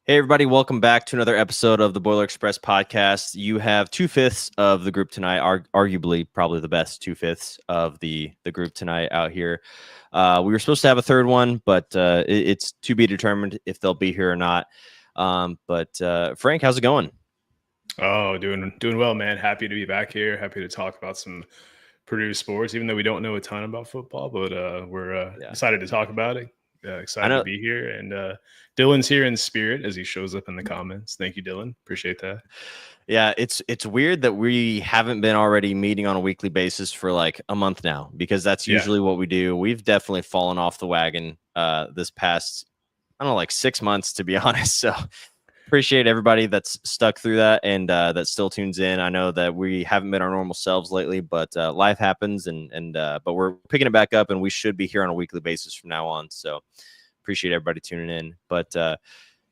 Hey, everybody, welcome back to another episode of the Boiler Express podcast. You have 2/5 of the group tonight, arguably probably the best 2/5 of the group tonight out here. We were supposed to have a third one, but it's to be determined if they'll be here or not. But Frank, how's it going? Oh, doing well, man. Happy to be back here. Happy to talk about some Purdue sports, even though we don't know a ton about football, but we're Yeah, excited to talk about it. I Excited to know. be here, and Dylan's here in spirit as he shows up in the comments. Thank you, Dylan. Appreciate that. Yeah, it's weird that we haven't been already meeting on a weekly basis for like a month now, because that's Yeah, usually what we do. We've definitely fallen off the wagon this past, I don't know, like 6 months, to be honest. So appreciate everybody that's stuck through that and that still tunes in. I know that we haven't been our normal selves lately, but life happens, and but we're picking it back up, and we should be here on a weekly basis from now on. So appreciate everybody tuning in. But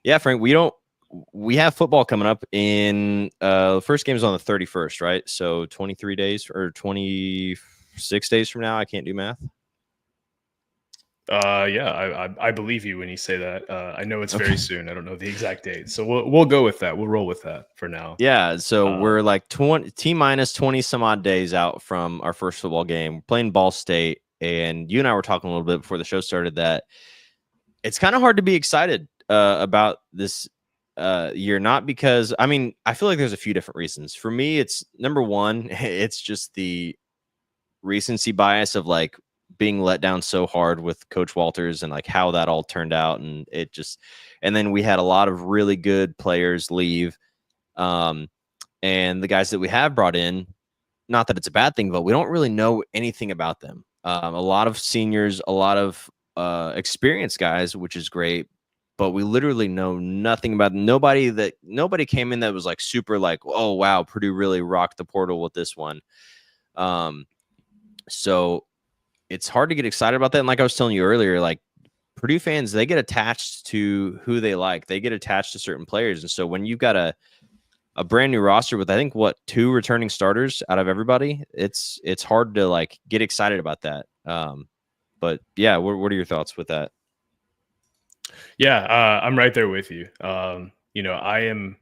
yeah, Frank, we have football coming up in the first game is on the 31st, right? So 23 days or 26 days from now. I can't do math. I believe you when you say that. I know it's very soon. I don't know the exact date, so we'll go with that. We'll roll with that for now. Yeah, so Um, we're like 20 T minus 20 some odd days out from our first football game. We're playing Ball State, and you and I were talking a little bit before the show started that it's kind of hard to be excited about this year. Not because, I mean, I feel like there's a few different reasons. For me, it's number one, it's just the recency bias of like being let down so hard with Coach Walters and like how that all turned out, and and then we had a lot of really good players leave. Um, and the guys that we have brought in, not that it's a bad thing, but we don't really know anything about them. A lot of seniors, a lot of experienced guys, which is great, but we literally know nothing about them. Nobody came in that was like super like, oh wow, Purdue really rocked the portal with this one. So it's hard to get excited about that. And like I was telling you earlier, like Purdue fans, they get attached to who they like. They get attached to certain players. And so when you've got a brand new roster with, I think, what, 2 returning starters out of everybody, it's hard to like get excited about that. But yeah, what are your thoughts with that? yeah, I'm right there with you. I am.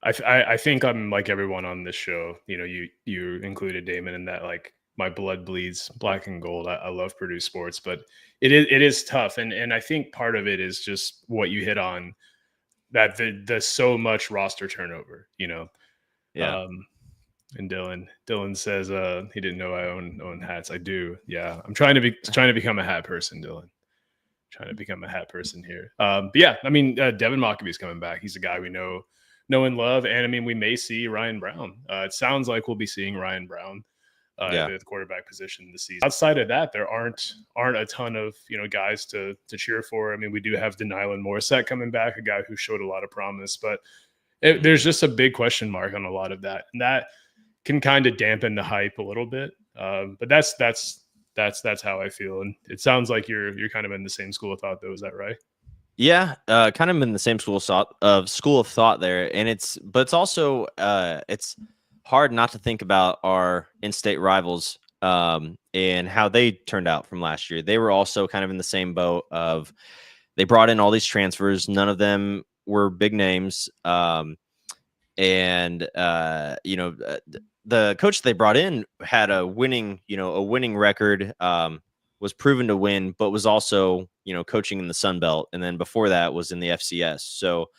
I think I'm like everyone on this show. You included Damon in that. Like my blood bleeds black and gold. I love Purdue sports, but it is tough, and I think part of it is just what you hit on, that the so much roster turnover. Yeah. Um, and Dylan says he didn't know I own hats. I do. Yeah, I'm trying to become a hat person, Dylan. Trying to become a hat person here. But yeah, I mean, Devin Mockaby's coming back. He's a guy we know and love. And I mean, we may see Ryan Brown. It sounds like we'll be seeing Ryan Brown Yeah. at the quarterback position this season. Outside of that, there aren't a ton of guys to cheer for. I mean, we do have Denylin Morissette coming back, a guy who showed a lot of promise, but there's just a big question mark on a lot of that, and that can kind of dampen the hype a little bit. But that's how I feel, and it sounds like you're kind of in the same school of thought, though. Is that right? Yeah, kind of in the same school of thought there, and it's also it's hard not to think about our in-state rivals and how they turned out from last year. They were also kind of in the same boat of they brought in all these transfers. None of them were big names, and the coach they brought in had a winning record. Was proven to win, but was also, coaching in the Sun Belt. And then before that was in the FCS. So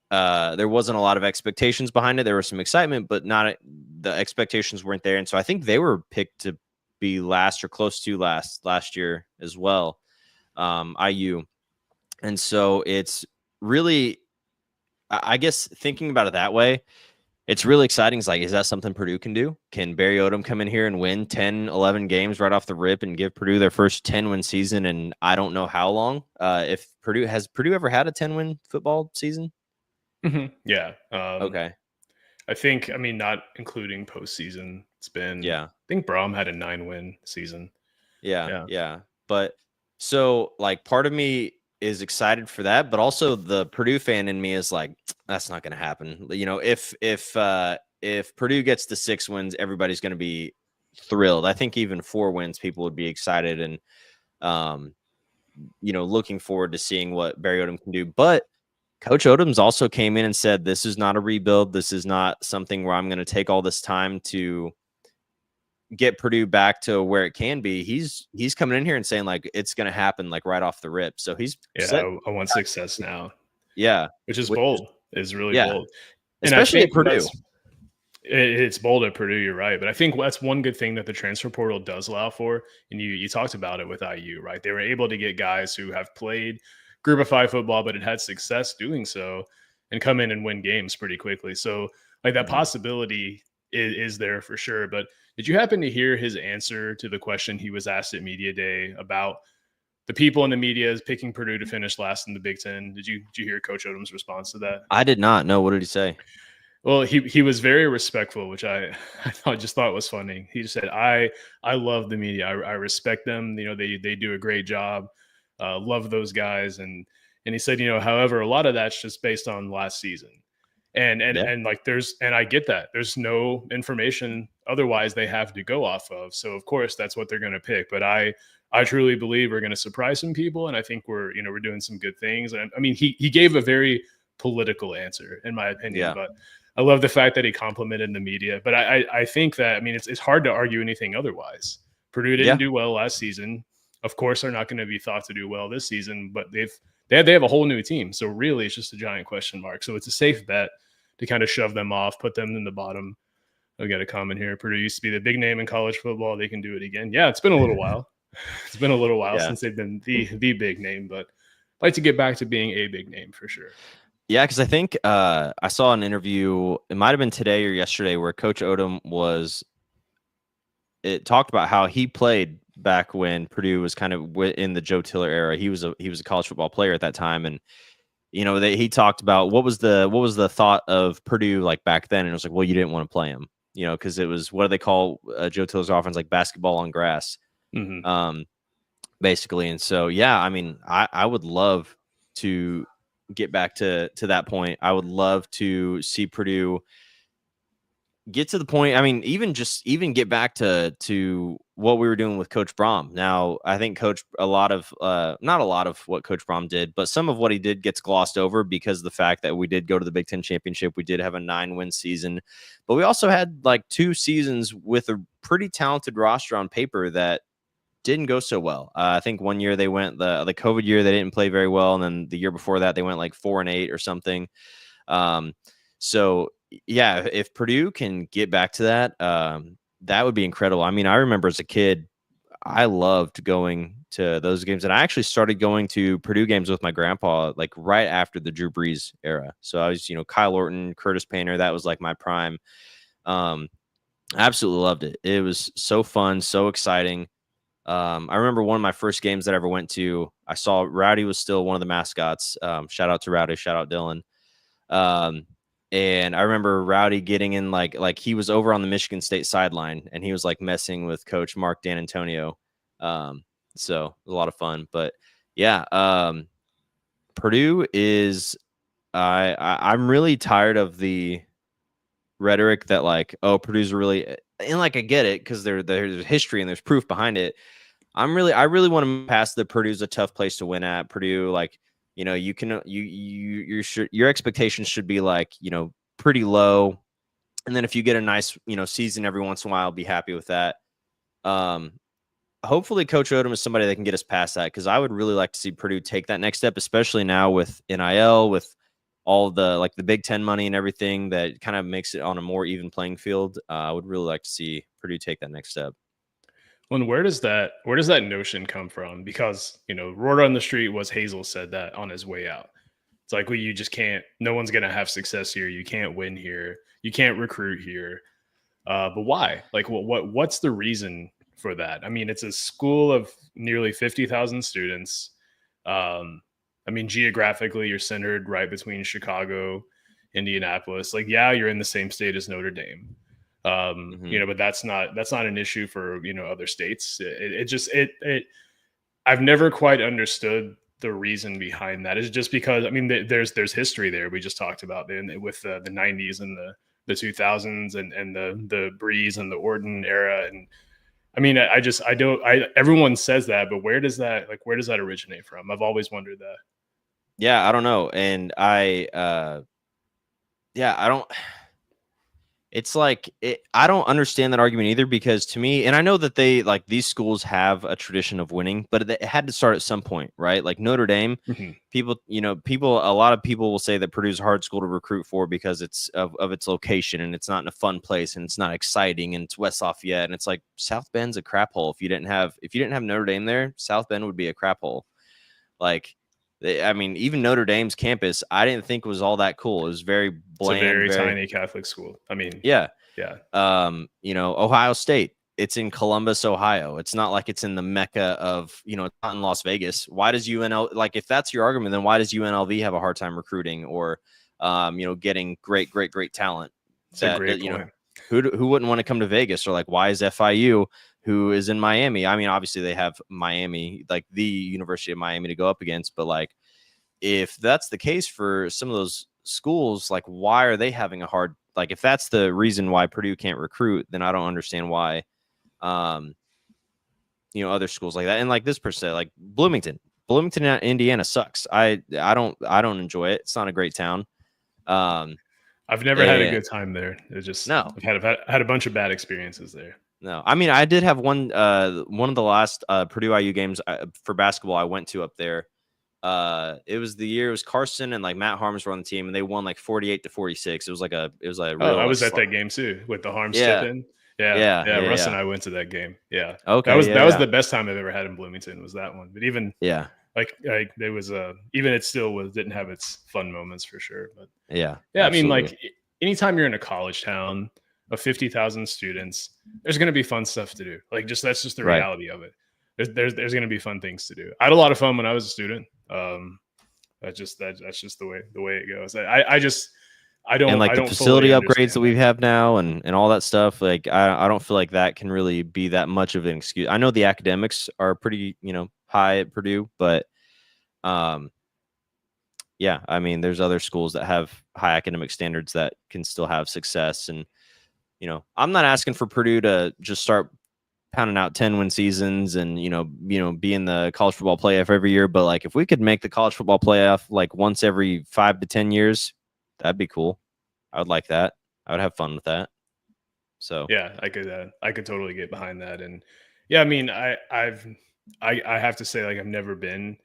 there wasn't a lot of expectations behind it. There was some excitement, but the expectations weren't there. And so I think they were picked to be last or close to last year as well. IU. And so it's really, I guess, thinking about it that way, it's really exciting. It's like, is that something Purdue can do? Can Barry Odom come in here and win 10, 11 games right off the rip and give Purdue their first 10-win season? And I don't know how long. If has Purdue ever had a 10-win football season? Mm-hmm. Yeah. Okay. I think, I mean, not including postseason, it's been, Yeah. I think Brom had a 9-win season. Yeah. But so like part of me is excited for that, but also the Purdue fan in me is like, that's not going to happen. If Purdue gets to 6 wins, everybody's going to be thrilled. I think even 4 wins, people would be excited and, looking forward to seeing what Barry Odom can do. But Coach Odom's also came in and said, this is not a rebuild. This is not something where I'm going to take all this time to get Purdue back to where it can be. He's coming in here and saying like it's going to happen like right off the rip. So he's set. I want success now. Yeah, Which is which bold. Is really yeah, bold. And I especially think at Purdue. it's bold at Purdue, you're right. But I think that's one good thing that the transfer portal does allow for. And you talked about it with IU, right? They were able to get guys who have played group of 5 football, but had had success doing so and come in and win games pretty quickly. So like that possibility is there for sure. But did you happen to hear his answer to the question he was asked at Media Day about the people in the media is picking Purdue to finish last in the Big Ten? Did you hear Coach Odom's response to that? I did not know. What did he say? Well, he was very respectful, which I just thought was funny. He just said, I love the media. I respect them. You know, they do a great job. Love those guys." And he said, however, a lot of that's just based on last season. And like and I get that. There's no information otherwise they have to go off of. So of course that's what they're going to pick. But I truly believe we're going to surprise some people, and I think we're doing some good things. And I mean, he gave a very political answer, in my opinion, but I love the fact that he complimented the media. But I think that, I mean, it's hard to argue anything otherwise. Purdue didn't do well last season. Of course, they're not going to be thought to do well this season, but they have a whole new team. So really, it's just a giant question mark. So it's a safe bet to kind of shove them off, put them in the bottom. I've got a comment here. Purdue used to be the big name in college football. They can do it again. Yeah, it's been a little while. It's been a little while since they've been the big name, but I'd like to get back to being a big name for sure. Yeah, because I think I saw an interview, it might have been today or yesterday, where Coach Odom talked about how he played back when Purdue was kind of in the Joe Tiller era. He was a college football player at that time, and he talked about what was the thought of Purdue like back then, and it was like, well, you didn't want to play him, because it was, what do they call Joe Tiller's offense, like basketball on grass, basically. And so yeah, I mean, I would love to get back to that point. I would love to see Purdue get to the point. I mean, even get back to what we were doing with Coach Brom. Now, I think not a lot of what Coach Brom did, but some of what he did gets glossed over because of the fact that we did go to the Big Ten championship. We did have a 9-win season, but we also had like 2 seasons with a pretty talented roster on paper that didn't go so well. I think one year they went the COVID year, they didn't play very well. And then the year before that, they went like 4-8 or something. So yeah, if Purdue can get back to that, that would be incredible. I mean, I remember as a kid, I loved going to those games, and I actually started going to Purdue games with my grandpa, like right after the Drew Brees era. So I was, Kyle Orton, Curtis Painter, that was like my prime. Absolutely loved it. It was so fun, so exciting. I remember one of my first games that I ever went to, I saw Rowdy was still one of the mascots. Shout out to Rowdy, shout out Dylan. And I remember Rowdy getting in like he was over on the Michigan State sideline, and he was like messing with Coach Mark D'Antonio. So it was a lot of fun. But yeah, Purdue is I'm really tired of the rhetoric that like, oh, Purdue's really, and like I get it because there's history and there's proof behind it. I really want to pass the Purdue's a tough place to win at. Purdue, like, you can your expectations should be like, pretty low, and then if you get a nice season every once in a while, be happy with that. Hopefully Coach Odom is somebody that can get us past that, because I would really like to see Purdue take that next step, especially now with NIL, with all the like the Big Ten money and everything that kind of makes it on a more even playing field. I would really like to see Purdue take that next step. Well, where does that notion come from? Because, word on the street was Hazel said that on his way out. It's like, well, you just can't, no one's going to have success here. You can't win here. You can't recruit here. But why? Like, what's the reason for that? I mean, it's a school of nearly 50,000 students. I mean, geographically, you're centered right between Chicago, Indianapolis. Like, yeah, you're in the same state as Notre Dame. But that's not an issue for, other states. I've never quite understood the reason behind that. Is just because, I mean, there's history there. We just talked about with the 90s and the 2000s and the Breeze and the Orton era. And I mean, everyone says that, but where does that originate from? I've always wondered that. Yeah, I don't know. And yeah, I don't. It's like I don't understand that argument either because to me, and I know that they like these schools have a tradition of winning, but it had to start at some point, right? Like Notre Dame, Mhm. a lot of people will say that Purdue's a hard school to recruit for because it's of its location and it's not in a fun place and it's not exciting and it's West Lafayette and it's like South Bend's a crap hole. If you didn't have Notre Dame there, South Bend would be a crap hole. Like, I mean, even Notre Dame's campus, I didn't think was all that cool. It was very It's a bland, very very tiny Catholic school. I mean, yeah. yeah, Ohio State, it's in Columbus, Ohio. It's not like it's in the mecca of, it's not in Las Vegas. Why does UNL, like, if that's your argument, then why does UNLV have a hard time recruiting or, getting great talent it's a that, great point. who wouldn't want to come to Vegas or like, why is FIU who is in Miami? I mean, obviously they have Miami, like the University of Miami to go up against, but like, if that's the case for some of those schools, like why are they having a hard like if that's the reason why Purdue can't recruit, then I don't understand why um other schools like that. And like this person, like Bloomington, Indiana sucks. I don't enjoy it. It's not a great town. Um I've never had a and good time there. It's just no, I've had a bunch of bad experiences there. no. I mean, I did have one of the last Purdue IU games for basketball I went to up there. It was the year it was Carson and like Matt Harms were on the team and they won like 48-46. It was like a Oh, real I like was at that game too with the Harms tip yeah. in. Yeah, Yeah, yeah. yeah, Russ and yeah. I went to that game. Yeah, that Okay, was yeah, that was yeah. the best time I've ever had in Bloomington. Was that one? But even Yeah, like there was even it still was didn't have its fun moments for sure. But yeah, yeah, I mean, absolutely. like anytime you're in a college town of 50,000 students, there's going to be fun stuff to do. Like that's just the Right. reality of it. There's going to be fun things to do. I had a lot of fun when I was a student. That's just the way it goes. And like I the don't fully facility upgrades that understand we that. have now and all that stuff, like I don't feel like that can really be that much of an excuse. I know the academics are pretty, high at Purdue, but um yeah, I mean there's other schools that have high academic standards that can still have success and I'm not asking for Purdue to just start pounding out 10-win seasons and be in the college football playoff every year, but like if we could make the college football playoff like once every 5 to 10 years, that'd be cool. I would like that. I would have fun with that. So Yeah, I could totally get behind that. And yeah, I mean, I have to say, like, I've never been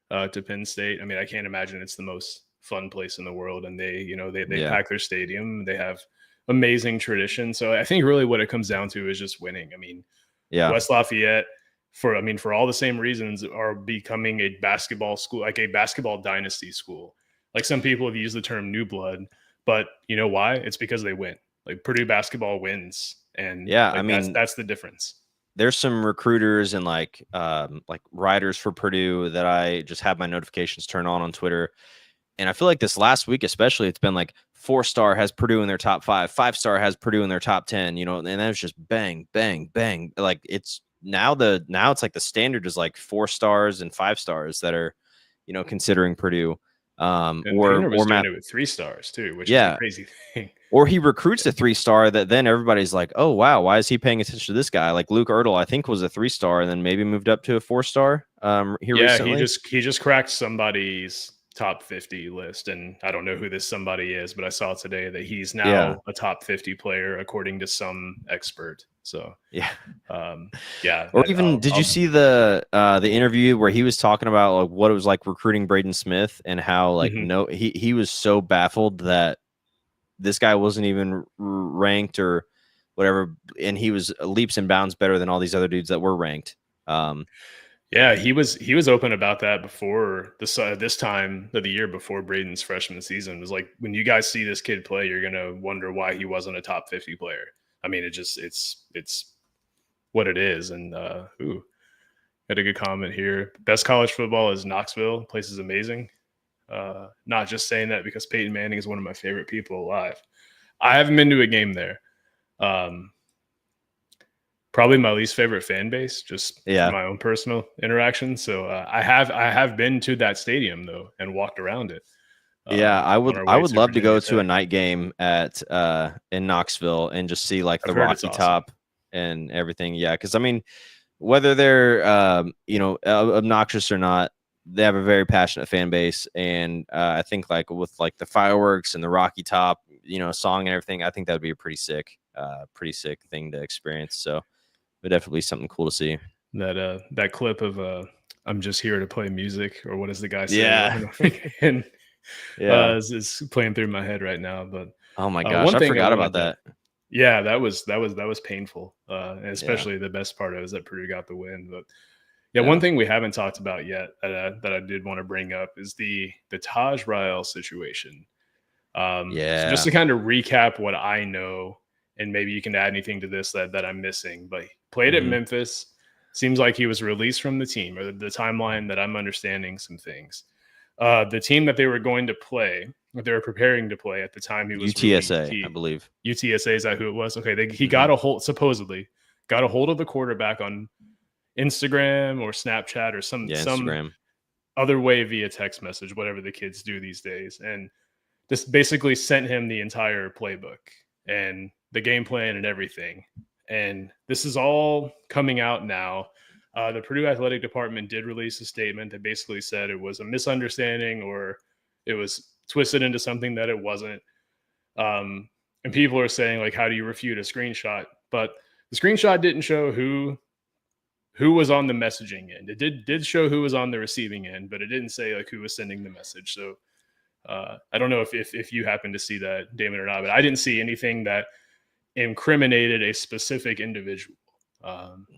to Penn State. I mean, I can't imagine it's the most fun place in the world. And they yeah, pack their stadium. They have amazing tradition. So I think really what it comes down to is just winning. I mean, yeah, West Lafayette, for all the same reasons, are becoming a basketball school, like a basketball dynasty school. Like some people have used the term new blood, but you know why? It's because they win. Like Purdue basketball wins, and yeah. I like mean, that's the difference. there's some recruiters and like writers for Purdue that I just have my notifications turned on Twitter. And I feel like this last week, especially, it's been like 4-star has Purdue in their top 5, 5-star has Purdue in their top 10, and then it's just bang, bang, bang. Like now it's like the standard is like 4 stars and 5 stars that are, considering Purdue. And Or Painter was doing Matt, it with 3 stars too, which is the yeah. crazy thing. Or he recruits a 3-star that then everybody's like, oh wow, why is he paying attention to this guy? Like Luke Ertl, I think was a 3-star and then maybe moved up to a 4-star here Yeah, recently. he just cracked somebody's top 50 list, and I don't know who this somebody is, but I saw today that he's Yeah. now a top 50 player according to some expert. So Yeah. yeah, Or even did you see the interview where he was talking about like what it was like recruiting Braden Smith and how like Mhm. no he was so baffled that this guy wasn't even ranked or whatever, and he was leaps and bounds better than all these other dudes that were ranked. Yeah, he was open about that before this time of the year before Braden's freshman season. It was like, when you guys see this kid play, you're gonna wonder why he wasn't a top 50 player. I mean, it's what it is. And got a good comment here. Best college football is Knoxville. Place is amazing. Not just saying that because Peyton Manning is one of my favorite people alive. I haven't been to a game there. Probably my least favorite fan base, just from Yeah. my own personal interaction. So I have been to that stadium though and walked around it. Yeah, On our I way would to love to go Virginia to a Tech. night game at in Knoxville and just see like I've the heard it's Rocky awesome. Top and everything. Yeah, because I mean, whether they're obnoxious or not, they have a very passionate fan base, and I think like with like the fireworks and the Rocky Top, song and everything, I think that would be a pretty sick thing to experience. So it definitely be something cool to see. That clip of I'm just here to play music, or what does the guy say over Yeah, and over again? yeah. Is playing through my head right now. But Oh my gosh, one I thing I forgot about wanted to, that. yeah, that was painful, and Yeah. especially the best part of it is that Purdue got the win. But yeah, one Yeah. thing we haven't talked about yet that I did want to bring up is the Taj Rael situation. So just Yeah. to kind of recap what I know, and maybe you can add anything to this that I'm missing. But he played at Mhm. Memphis. Seems like he was released from the team, or the timeline that I'm understanding some things. The team that they were going to play, that they were preparing to play at the time he was released, UTSA, I believe. UTSA, is that who it was? Okay, he Mhm. got a hold, supposedly got a hold of the quarterback on Instagram or Snapchat or some Yeah, Instagram. other way via text message, whatever the kids do these days, and just basically sent him the entire playbook and the game plan and everything. And this is all coming out now. The Purdue athletic department did release a statement that basically said it was a misunderstanding, or it was twisted into something that it wasn't. And people are saying, like, how do you refute a screenshot? But the screenshot didn't show who was on the messaging end. It did show who was on the receiving end, but it didn't say like who was sending the message. So I don't know if you happen to see that, Damon, or not, but I didn't see anything that incriminated a specific individual.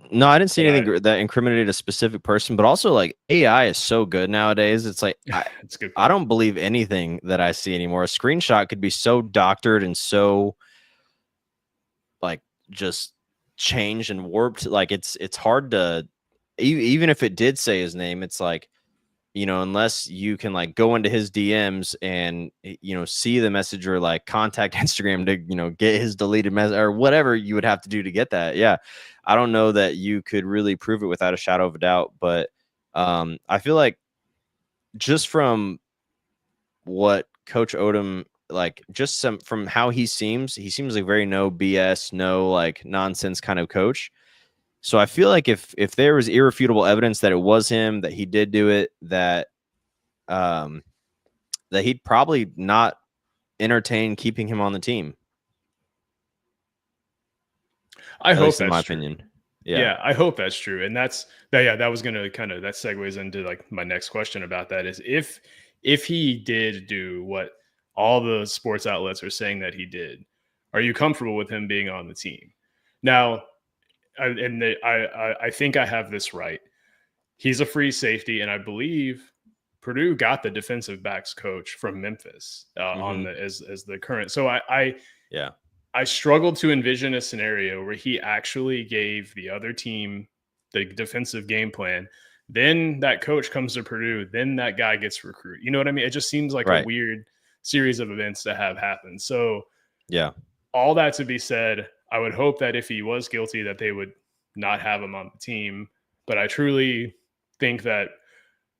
No, I didn't see But anything that incriminated a specific person, but also like AI is so good nowadays. It's like it's a good I point. don't believe anything that I see anymore. A screenshot could be so doctored and so like just changed and warped. Like it's hard to even if it did say his name, it's like, unless you can like go into his DMs and see the message or like contact Instagram to get his deleted message or whatever you would have to do to get that. Yeah, I don't know that you could really prove it without a shadow of a doubt, but I feel like just from what Coach Odom like, just some from how he seems like very no BS, no like nonsense kind of coach. So I feel like if there was irrefutable evidence that it was him, that he did do it, um, that he'd probably not entertain keeping him on the team. I At hope least in that's my true. opinion. Yeah. Yeah, I hope that's true. And that's that. Yeah, that was gonna kind of that segues into like my next question about that is if he did do what all the sports outlets are saying that he did, are you comfortable with him being on the team? Now, I think I have this right. He's a free safety, and I believe Purdue got the defensive backs coach from Memphis on Mm-hmm. the as the current. So I Yeah. I struggled to envision a scenario where he actually gave the other team the defensive game plan. Then that coach comes to Purdue. Then that guy gets recruited. You know what I mean? It just seems like a Right. weird series of events to have happen. So Yeah. all that to be said, I would hope that if he was guilty, that they would not have him on the team. But I truly think that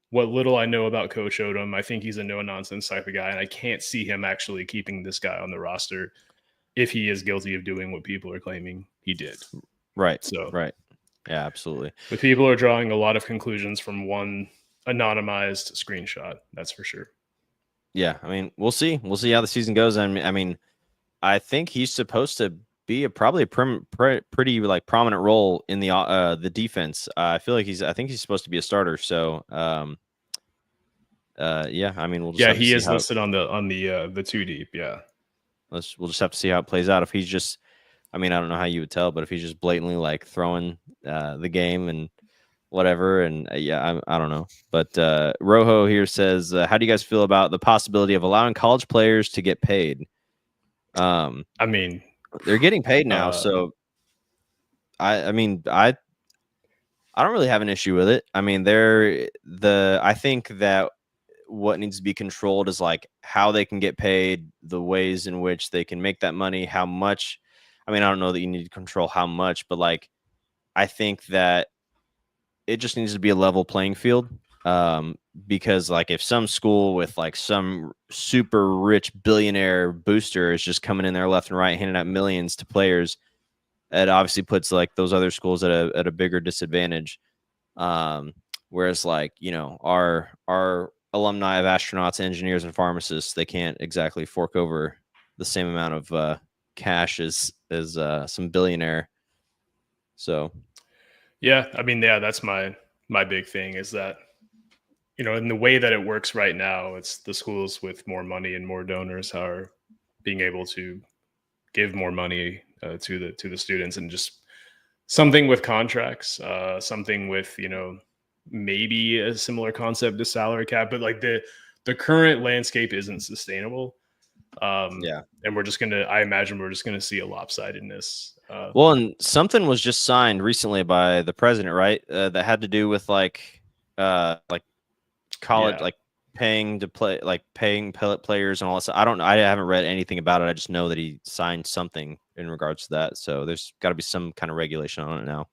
what little I know about Coach Odom, I think he's a no nonsense type of guy, and I can't see him actually keeping this guy on the roster if he is guilty of doing what people are claiming he did. Right. So, Right. Yeah, absolutely. but people are drawing a lot of conclusions from one anonymized screenshot. That's for sure. Yeah. I mean, we'll see. We'll see how the season goes. I mean, I think he's supposed to be probably a pretty like prominent role in the defense. I feel like I think he's supposed to be a starter. So, yeah, I mean, we'll just Yeah, have to he see is how listed on the two deep. Yeah. we'll just have to see how it plays out. If he's just, I mean, I don't know how you would tell, but if he's just blatantly like throwing the game and whatever, and yeah, I don't know. But Rojo here says, how do you guys feel about the possibility of allowing college players to get paid? I mean, They're getting paid now, uh, so I mean, I don't really have an issue with it. I mean, I think that what needs to be controlled is like how they can get paid, the ways in which they can make that money, how much. I mean, I don't know that you need to control how much, but like I think that it just needs to be a level playing field. Because like if some school with like some super rich billionaire booster is just coming in there left and right, handing out millions to players, it obviously puts like those other schools at a bigger disadvantage. Um, Whereas, like, our alumni of astronauts, engineers, and pharmacists, they can't exactly fork over the same amount of cash as some billionaire. So Yeah, I mean, yeah, that's my big thing is that, in the way that it works right now, it's the schools with more money and more donors are being able to give more money to the students, and just something with contracts, something with maybe a similar concept to salary cap, but like the current landscape isn't sustainable. yeah. And I imagine we're just gonna see a lopsidedness. Well, and something was just signed recently by the president, right? That had to do with like college, Yeah. like paying to play, like paying players and all that stuff. I don't know. I haven't read anything about it. I just know that he signed something in regards to that. So there's got to be some kind of regulation on it now.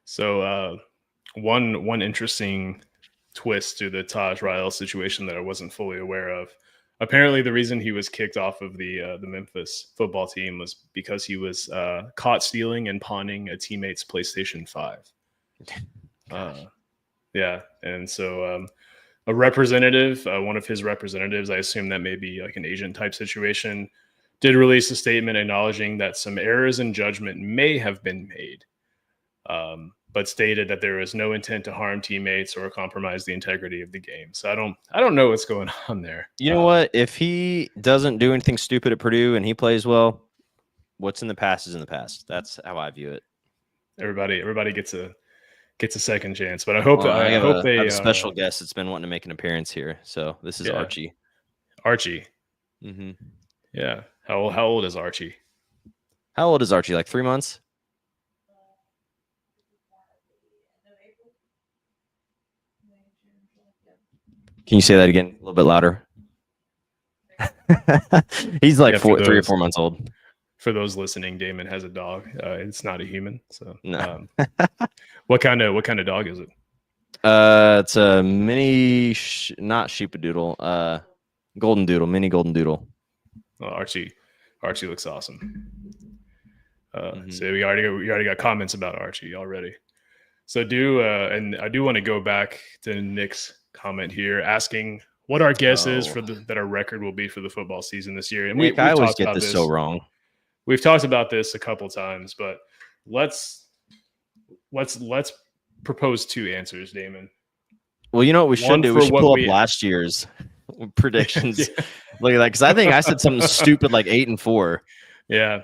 So one interesting twist to the Taj Rael situation that I wasn't fully aware of. Apparently, the reason he was kicked off of the Memphis football team was because he was caught stealing and pawning a teammate's PlayStation 5. Yeah, and so a representative, one of his representatives, I assume that may be like an agent type situation, did release a statement acknowledging that some errors in judgment may have been made, but stated that there was no intent to harm teammates or compromise the integrity of the game. So I don't know what's going on there. You know what? If he doesn't do anything stupid at Purdue and he plays well, what's in the past is in the past. That's how I view it. Everybody gets a second chance, but I hope Well, I hope I they have a special guest that's been wanting to make an appearance here. So this is yeah, Archie. Archie. Mm-hmm. Yeah, how old is Archie? How old is Archie? Like 3 months? Can you say that again a little bit louder? He's like 3 or 4 months old. For those listening, Damon has a dog. It's not a human. So, no. what kind of dog is it? It's a mini, not sheepadoodle, golden doodle, mini golden doodle. Well, Archie looks awesome. So we already got comments about Archie already. So and I do want to go back to Nick's comment here, asking what our guess is for that our record will be for the football season this year. And Nick, I always get this so wrong. We've talked about this a couple times, but let's propose two answers, Damon. Well, you know what we should do? We should pull up last year's predictions. Yeah. Look at that, because I think I said something stupid like 8-4. Yeah.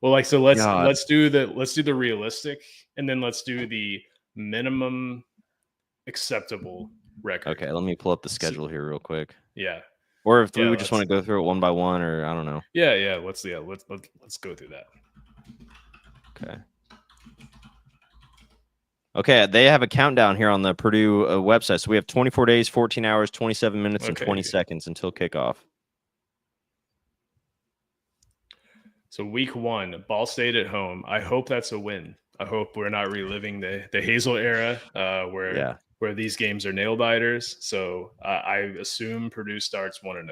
Well, like, so let's do the realistic, and then let's do the minimum acceptable record. Okay, let me pull up the schedule here real quick. Yeah. Or if we would just want to go through it one by one, or I don't know. Yeah. Let's go through that. Okay. Okay, they have a countdown here on the Purdue website. So we have 24 days, 14 hours, 27 minutes, and 20 seconds until kickoff. So week 1, Ball State at home. I hope that's a win. I hope we're not reliving the Hazel era where these games are nail biters. So I assume Purdue starts 1-0.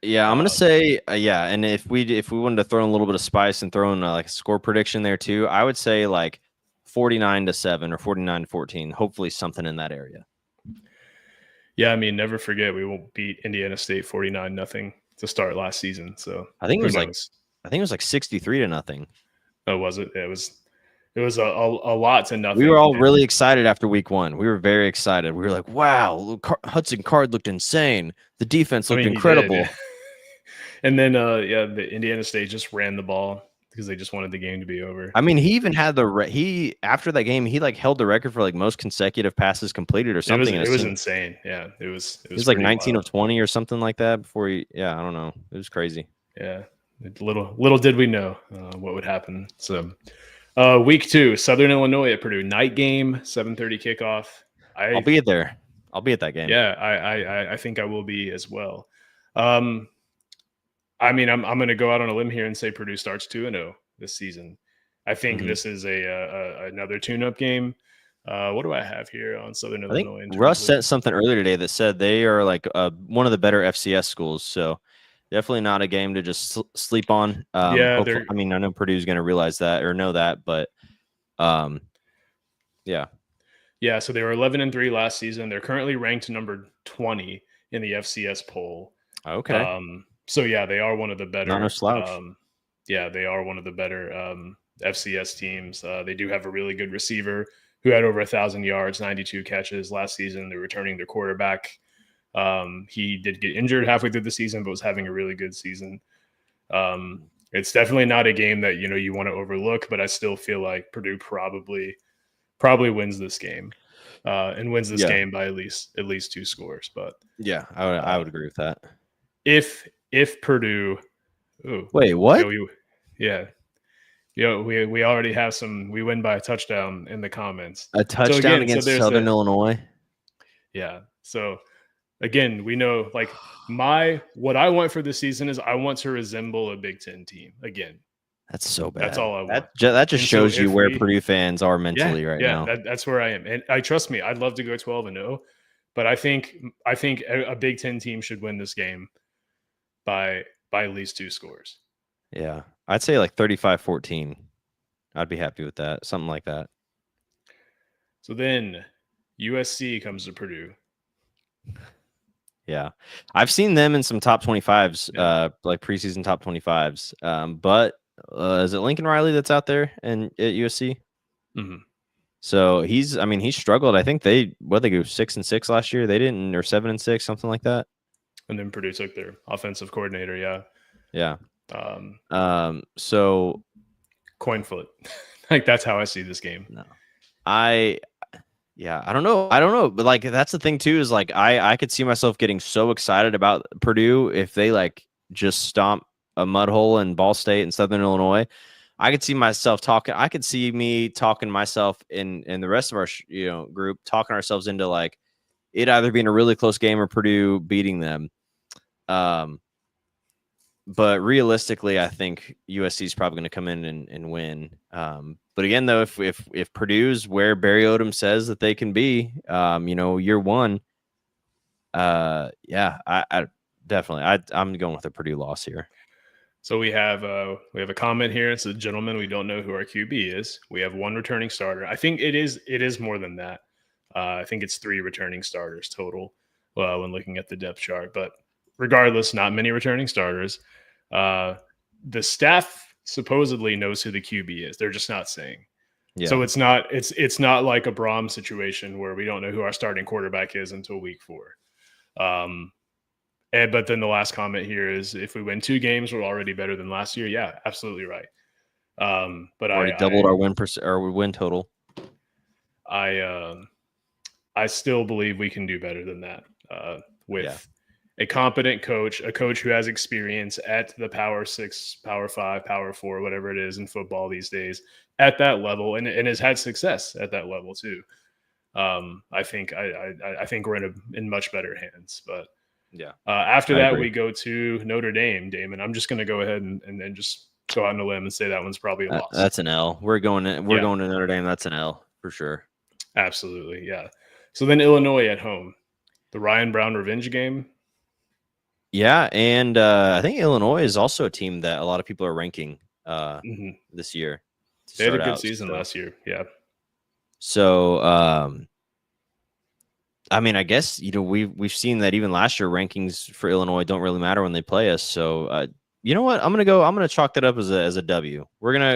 Yeah, I'm gonna say and if we wanted to throw in a little bit of spice and throw in like a score prediction there too, I would say like 49-7 or 49-14. Hopefully something in that area. Yeah, I mean, never forget we won't beat Indiana State 49-0 to start last season. So I think it was like 63-0. Oh, was it? It was a lot to nothing. We were all really excited after week 1. We were very excited. We were like, wow, Hudson Card looked insane. The defense looked incredible. And then, the Indiana State just ran the ball because they just wanted the game to be over. I mean, he even had after that game, he like held the record for like most consecutive passes completed or something. It was insane. Yeah, it was like 19 wild. Of 20 or something like that before I don't know. It was crazy. Yeah. Little did we know what would happen. So week 2, Southern Illinois at Purdue, night game, 7:30 kickoff. I'll be there. I'll be at that game. Yeah, I think I will be as well. I mean, I'm going to go out on a limb here and say Purdue starts 2-0 this season. I think this is another tune-up game. What do I have here on Southern Illinois? I think Russ sent something earlier today that said they are like one of the better FCS schools. So definitely not a game to just sleep on. I mean, I know Purdue's going to realize that or know that, but yeah. Yeah, so they were 11-3 last season. They're currently ranked number 20 in the FCS poll. Okay, So yeah, they are one of the not no better. slouch. Yeah, they are one of the better FCS teams. They do have a really good receiver who had over 1,000 yards, 92 catches last season. They're returning their quarterback. He did get injured halfway through the season, but was having a really good season. It's definitely not a game that you want to overlook, but I still feel like Purdue probably wins this game, and wins this Yeah, game by at least 2 scores. But yeah, I uh, would agree with that. if Purdue, ooh, Wait, what? yeah, we already have some. We win by a touchdown in the comments. A So touchdown again, so against there's Southern the Illinois? yeah. So again, we know like what I want for the season is I want to resemble a Big Ten team again. That's so That's bad. all I want. That just And so shows you if where we Purdue fans are Yeah, mentally right yeah, now. that's where I am, and I trust me, I'd love to go 12-0, but I think a Big Ten team should win this game by at least 2 scores. Yeah, I'd say like 35-14. I'd be happy with that. Something like that. So then USC comes to Purdue. Yeah, I've seen them in some top 25s, Yeah. like preseason top 25s. But is it Lincoln Riley that's out there and at USC? Mhm. So I mean, he struggled. I think they go 6-6 last year. They didn't, or 7-6, something like that. And then Purdue took their offensive coordinator. Yeah. Yeah. Um, So coin flip. Like that's how I see this game. no, yeah, I don't know, but like that's the thing too is like I could see myself getting so excited about Purdue if they like just stomp a mud hole in Ball State and Southern Illinois. I could see myself talking. I could see me talking myself in the rest of our group talking ourselves into like it either being a really close game or Purdue beating them. But realistically, I think USC is probably going to come in and win. But again, though, if Purdue's where Barry Odom says that they can be, year one, yeah, I definitely, I'm going with a Purdue loss here. So we have a comment here. It's a gentleman. We don't know who our QB is. We have one returning starter. I think it is more than that. I think it's 3 returning starters total when looking at the depth chart. But regardless, not many returning starters. The staff supposedly knows who the QB is. They're just not saying. Yeah, So it's not like a Braum situation where we don't know who our starting quarterback is until week 4. But then the last comment here is if we win 2 games, we're already better than last year. Yeah, absolutely right. But already doubled our win total. I still believe we can do better than that with a competent coach, a coach who has experience at the Power 6, Power 5, Power 4, whatever it is in football these days at that level, and has had success at that level too. I think we're in much better hands. But Yeah, after I that, agree. we go to Notre Dame, Damon. I'm just going to go ahead and just go out on a limb and say that one's probably a loss. That's an L. We're going to Notre Dame. That's an L for sure. Absolutely, yeah. So then Illinois at home, the Ryan Brown revenge game. Yeah, and I think Illinois is also a team that a lot of people are ranking this year. They had a good season last year. Yeah. So, I mean, I guess we've seen that even last year rankings for Illinois don't really matter when they play us. So, you know what? I'm gonna chalk that up as a W. We're gonna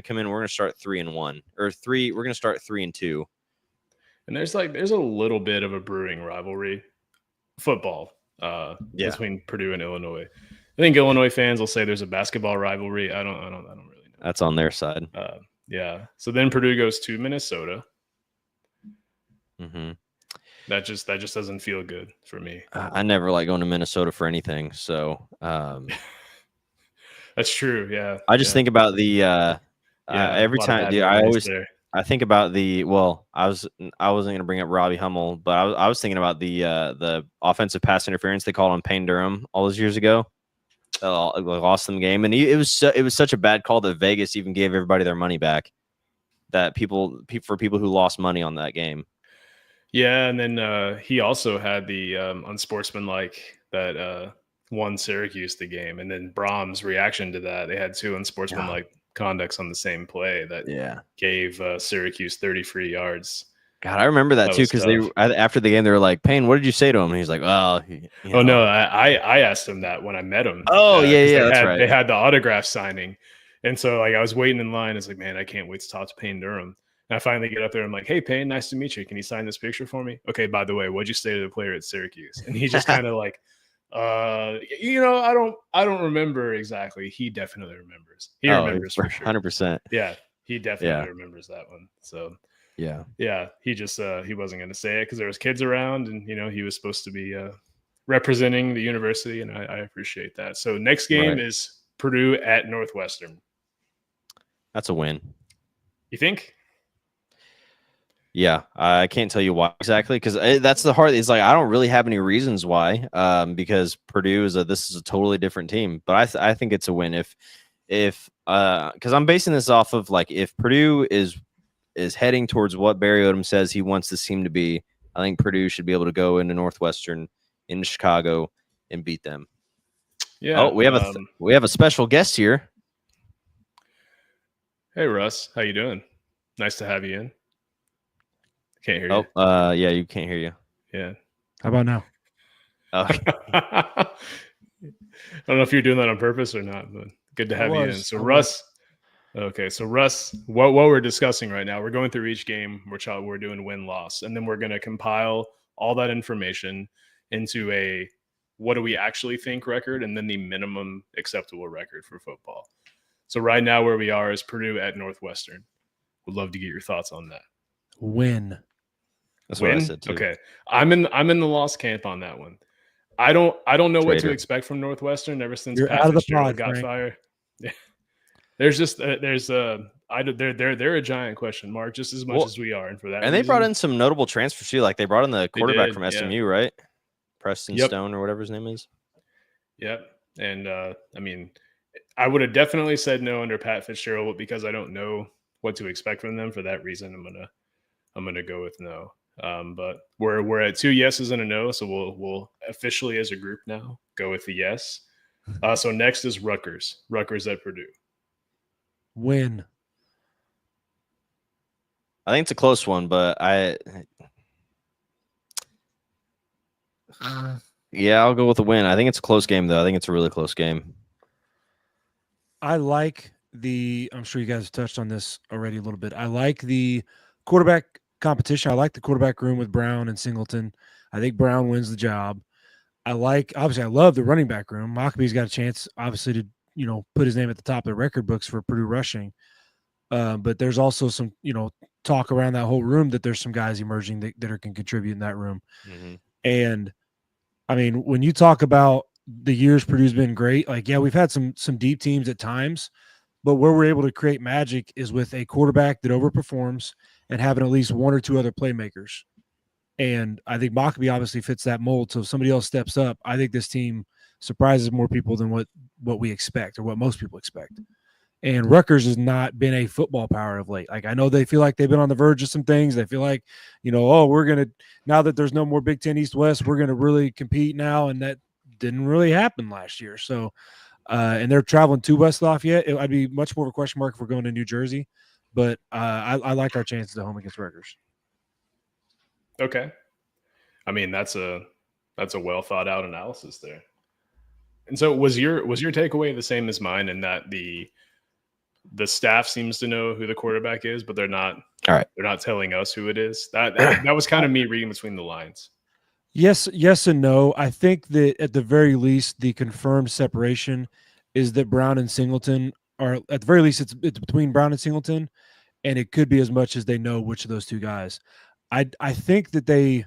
come in. We're gonna start 3-1 or 3. We're gonna start 3-2. And there's a little bit of a brewing rivalry, football, between Purdue and Illinois. I think Illinois fans will say there's a basketball rivalry. I don't really know. That's on their side. Yeah. So then Purdue goes to Minnesota. Mm-hmm. That just doesn't feel good for me. I never like going to Minnesota for anything. So that's true. Yeah. I just think about the every time I think about the I wasn't going to bring up Robbie Hummel, but I was thinking about the offensive pass interference they called on Payne Durham all those years ago. Lost them game, and it was such a bad call that Vegas even gave everybody their money back. That people who lost money on that game. Yeah, and then he also had the unsportsmanlike that won Syracuse the game, and then Brahms' reaction to that. They had 2 unsportsmanlike conducts on the same play that gave Syracuse 30 free yards. God, I remember that That too was because tough. after the game they were like, "Payne, what did you say to him?" And he's like, "Well, Oh no, I asked him that when I met him. Oh yeah, Because yeah, that's right. they had the autograph signing, and so like I was waiting in line. It's like, man, I can't wait to talk to Payne Durham. And I finally get up there. I'm like, hey Payne, nice to meet you. Can you sign this picture for me? Okay, by the way, what'd you say to the player at Syracuse? And he just kind of like, I don't remember exactly. He definitely remembers. He remembers for sure. 100%. Yeah, he definitely Yeah, remembers that one. So yeah. yeah, he just he wasn't going to say it because there was kids around, and he was supposed to be representing the university, and I appreciate that. So next game Right. is Purdue at Northwestern. That's a win. You think? Yeah, I can't tell you why exactly because that's the hard. It's like I don't really have any reasons why. Because Purdue this is a totally different team, but I think it's a win if because I'm basing this off of like if Purdue is heading towards what Barry Odom says he wants this team to be. I think Purdue should be able to go into Northwestern in Chicago and beat them. Yeah. Oh, we have a special guest here. Hey Russ, how you doing? Nice to have you in. Can't hear you. Oh, yeah, you can't hear you. Yeah. How about now? Okay. I don't know if you're doing that on purpose or not, but good to have you in. So Russ. Okay, so Russ, what we're discussing right now, we're going through each game, we're doing win-loss, and then we're going to compile all that information into a what do we actually think record, and then the minimum acceptable record for football. So right now where we are is Purdue at Northwestern. Would love to get your thoughts on that. Win. That's what I said too. Okay, I'm in the lost camp on that one. I don't know what to expect from Northwestern ever since Pat Fitzgerald got fired. Yeah. There's just they're a giant question mark just as much as we are, and for that they brought in some notable transfers too. Like they brought in the quarterback from SMU, right? Preston Stone or whatever his name is. Yep, and I mean, I would have definitely said no under Pat Fitzgerald, but because I don't know what to expect from them, for that reason, I'm gonna go with no. But we're at 2 yeses and a no, so we'll officially as a group now go with the yes. So next is Rutgers at Purdue. Win. I think it's a close one, but yeah, I'll go with a win. I think it's a close game, though. I think it's a really close game. I like I'm sure you guys have touched on this already a little bit. I like the quarterback competition. I like the quarterback room with Brown and Singleton. I think Brown wins the job. I love the running back room. Mockabee's got a chance, obviously, to put his name at the top of the record books for Purdue rushing. But there's also some talk around that whole room that there's some guys emerging that can contribute in that room. Mm-hmm. And I mean, when you talk about the years Purdue's been great, like, yeah, we've had some deep teams at times, but where we're able to create magic is with a quarterback that overperforms and having at least one or two other playmakers. And I think Mockabee obviously fits that mold. So if somebody else steps up, I think this team surprises more people than what we expect or what most people expect. And Rutgers has not been a football power of late. Like, I know they feel like they've been on the verge of some things. They feel like, we're going to, now that there's no more Big Ten East West, we're going to really compete now. And that didn't really happen last year. So, and they're traveling to West Lafayette. I'd be much more of a question mark if we're going to New Jersey. But I like our chances at home against Rutgers. Okay. I mean, that's a well thought out analysis there. And so was your takeaway the same as mine in that the staff seems to know who the quarterback is, but they're not they're not telling us who it is? That was kind of me reading between the lines. Yes and no. I think that at the very least, the confirmed separation is that Brown and Singleton are, at the very least, it's between Brown and Singleton, and it could be as much as they know which of those two guys. I think that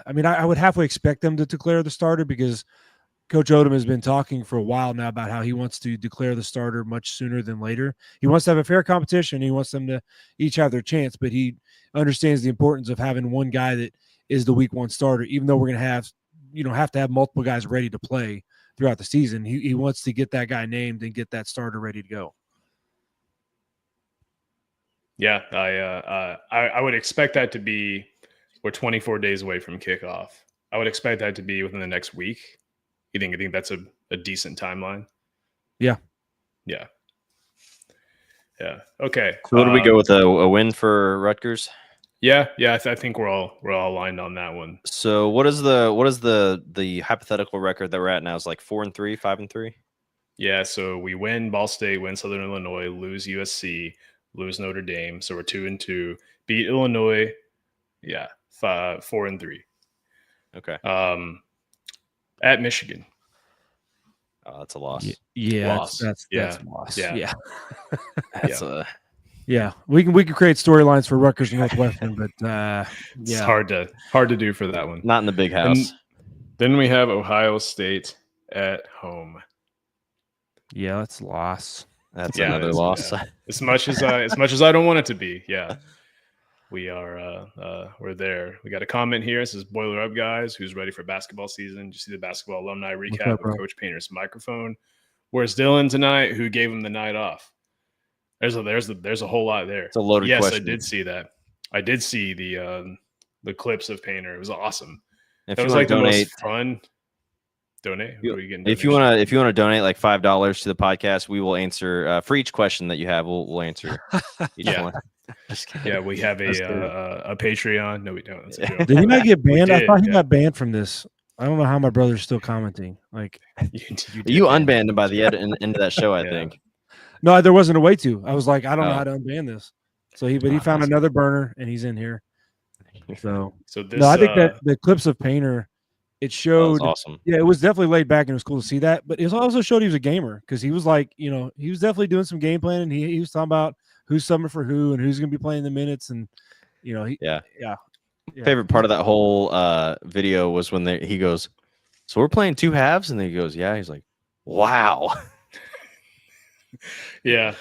I would halfway expect them to declare the starter because Coach Odom has been talking for a while now about how he wants to declare the starter much sooner than later. He wants to have a fair competition. He wants them to each have their chance, but he understands the importance of having one guy that is the week one starter, even though we're going to have to have multiple guys ready to play throughout the season. He wants to get that guy named and get that starter ready to go. Yeah, I would expect that to be, we're 24 days away from kickoff. I would expect that to be within the next week. You think that's a decent timeline? Yeah. Okay. So what do we go with, a win for Rutgers? Yeah, I think we're all aligned on that one. So what is the hypothetical record that we're at now? Is like 4-3, 5-3? Yeah, so we win Ball State, win Southern Illinois, lose USC, lose Notre Dame, so we're 2-2. Beat Illinois, 4-3. Okay. At Michigan, That's a loss. Yeah, Loss. that's Yeah. a loss. Yeah. Yeah. That's a Yeah, we can create storylines for Rutgers and Northwestern, but it's yeah, hard to do for that one. not in the big house. Then we have Ohio State at home. yeah, that's a loss. That's Yeah, another it's- loss. yeah. As much as I don't want it to be, yeah. We are we're there. We got a comment here. It says, "Boiler up, guys. Who's ready for basketball season? Did you see the basketball alumni recap up, bro? of Coach Painter's microphone? Where's Dylan tonight? Who gave him the night off?" There's a whole lot there. It's a loaded Yes, question. I did see that. I did see the clips of Painter. It was awesome. If That you was want like to the donate, most fun. Donate. Who are we getting if you donations? want to donate like $5 to the podcast, we will answer for each question that you have. We'll answer each Yeah. one. Just kidding. Yeah, we have That's a Patreon. No, we don't. That's a Yeah. joke. Did he not get banned? I did, thought he yeah. got banned from this. I don't know how my brother's still commenting. Like, did You ban unbanned him by the end of that show, I Yeah. think. no, there wasn't a way to. I was like, I don't know Oh. how to unban this. So he found that's- another burner and he's in here. So So this. no, I think that the clips of Painter, it That was showed. awesome. Yeah, it was definitely laid back and it was cool to see that. But it also showed he was a gamer because he was like, he was definitely doing some game planning. He was talking about who's summing for who and who's going to be playing the minutes. And, Yeah. Favorite part of that whole video was when he goes, "So we're playing two halves," and then he goes, "Yeah." He's like, "Wow." Yeah.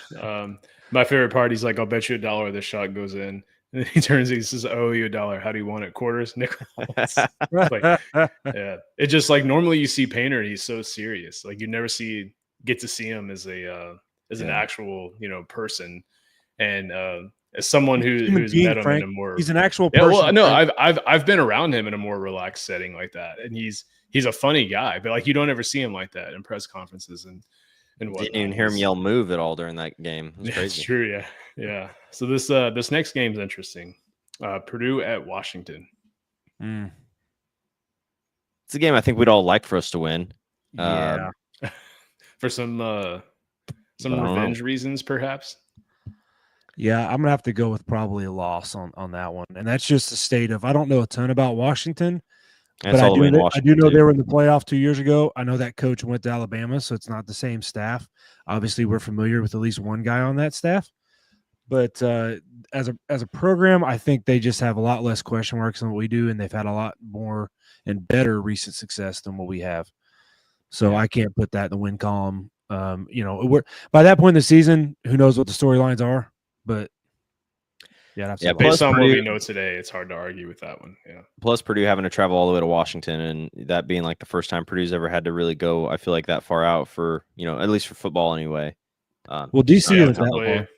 My favorite part, he's like, "I'll bet you $1 this shot goes in." And then he turns, he says, "I owe you $1. How do you want it? Quarters, nickels?" Like, yeah. It just like normally you see Painter, he's so serious. Like you never get to see him as an actual, person. And as someone Human who's being, met him Frank. in a more He's an actual yeah, person. well, no, Frank. I've been around him in a more relaxed setting like that, and he's a funny guy, but like you don't ever see him like that in press conferences and whatnot. Didn't even hear him yell "move" at all during that game. It was Yeah, it's crazy. true. Yeah. So this next game's interesting. Purdue at Washington. Mm, It's a game I think we'd all like for us to win. yeah. For some I don't know. revenge reasons, perhaps. Yeah, I'm gonna have to go with probably a loss on that one, and that's just the state of. I don't know a ton about Washington, And but it's I all the way in do. I do Washington, know too. they were in the playoff 2 years ago. I know that coach went to Alabama, so it's not the same staff. Obviously, we're familiar with at least one guy on that staff, but as a program, I think they just have a lot less question marks than what we do, and they've had a lot more and better recent success than what we have. So I can't put that in the win column. We're by that point in the season, who knows what the storylines are, but yeah, Yeah, Based Plus on what Purdue- we know today, it's hard to argue with that one. Yeah. Plus Purdue having to travel all the way to Washington, and that being like the first time Purdue's ever had to really go, I feel like that far out for at least for football anyway. well, DC Yeah, was that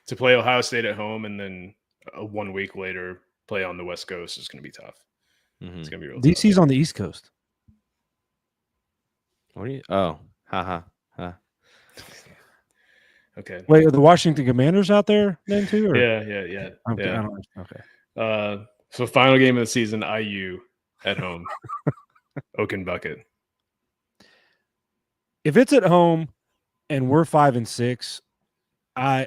to play Ohio State at home and then 1 week later play on the West Coast is going to be tough. Mhm. It's going to be real DC's on the East Coast. What do you? Oh, haha. tough. Okay. Wait, are the Washington Commanders out there then too? Or? Yeah. Okay, Yeah. I don't, okay. So final game of the season, IU at home. Oaken Bucket. If it's at home and we're 5-6, I'm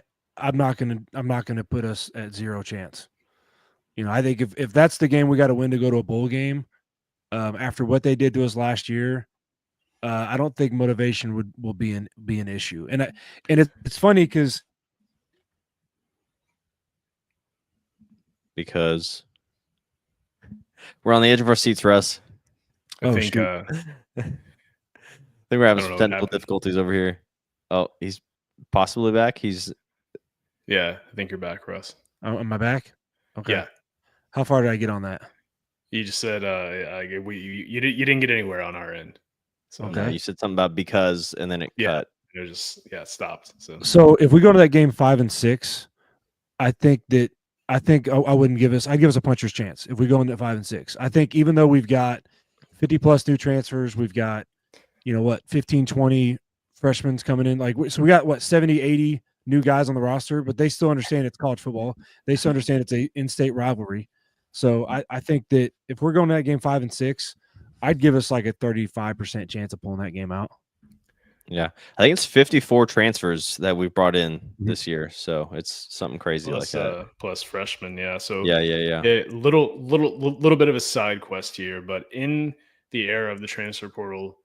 not gonna put us at zero chance. I think if that's the game we got to win to go to a bowl game, after what they did to us last year, I don't think motivation will be an issue. And it's funny because we're on the edge of our seats, Russ. I Oh, think shoot. I think we're having I don't some know what technical happened. difficulties over here. Oh, he's possibly back. He's I think you're back, Russ. am I back? Okay. Yeah. How far did I get on that? You just said you didn't get anywhere on our end. So Okay. you said something about because, and then it Yeah. cut. it just it stopped. So if we go to that game 5-6, I think I wouldn't give us. I'd give us a puncher's chance if we go into 5-6. I think even though we've got 50 plus new transfers, we've got 15, 20 freshmen coming in. So we got 70, 80 new guys on the roster, but they still understand it's college football. They still understand it's a in-state rivalry. So I think that if we're going to that game 5 and 6, I'd give us like a 35% chance of pulling that game out. Yeah, I think it's 54 transfers that we've brought in this year, so it's something crazy plus, like that. Plus freshmen, yeah. So yeah. A little bit of a side quest here, but in the era of the transfer portal,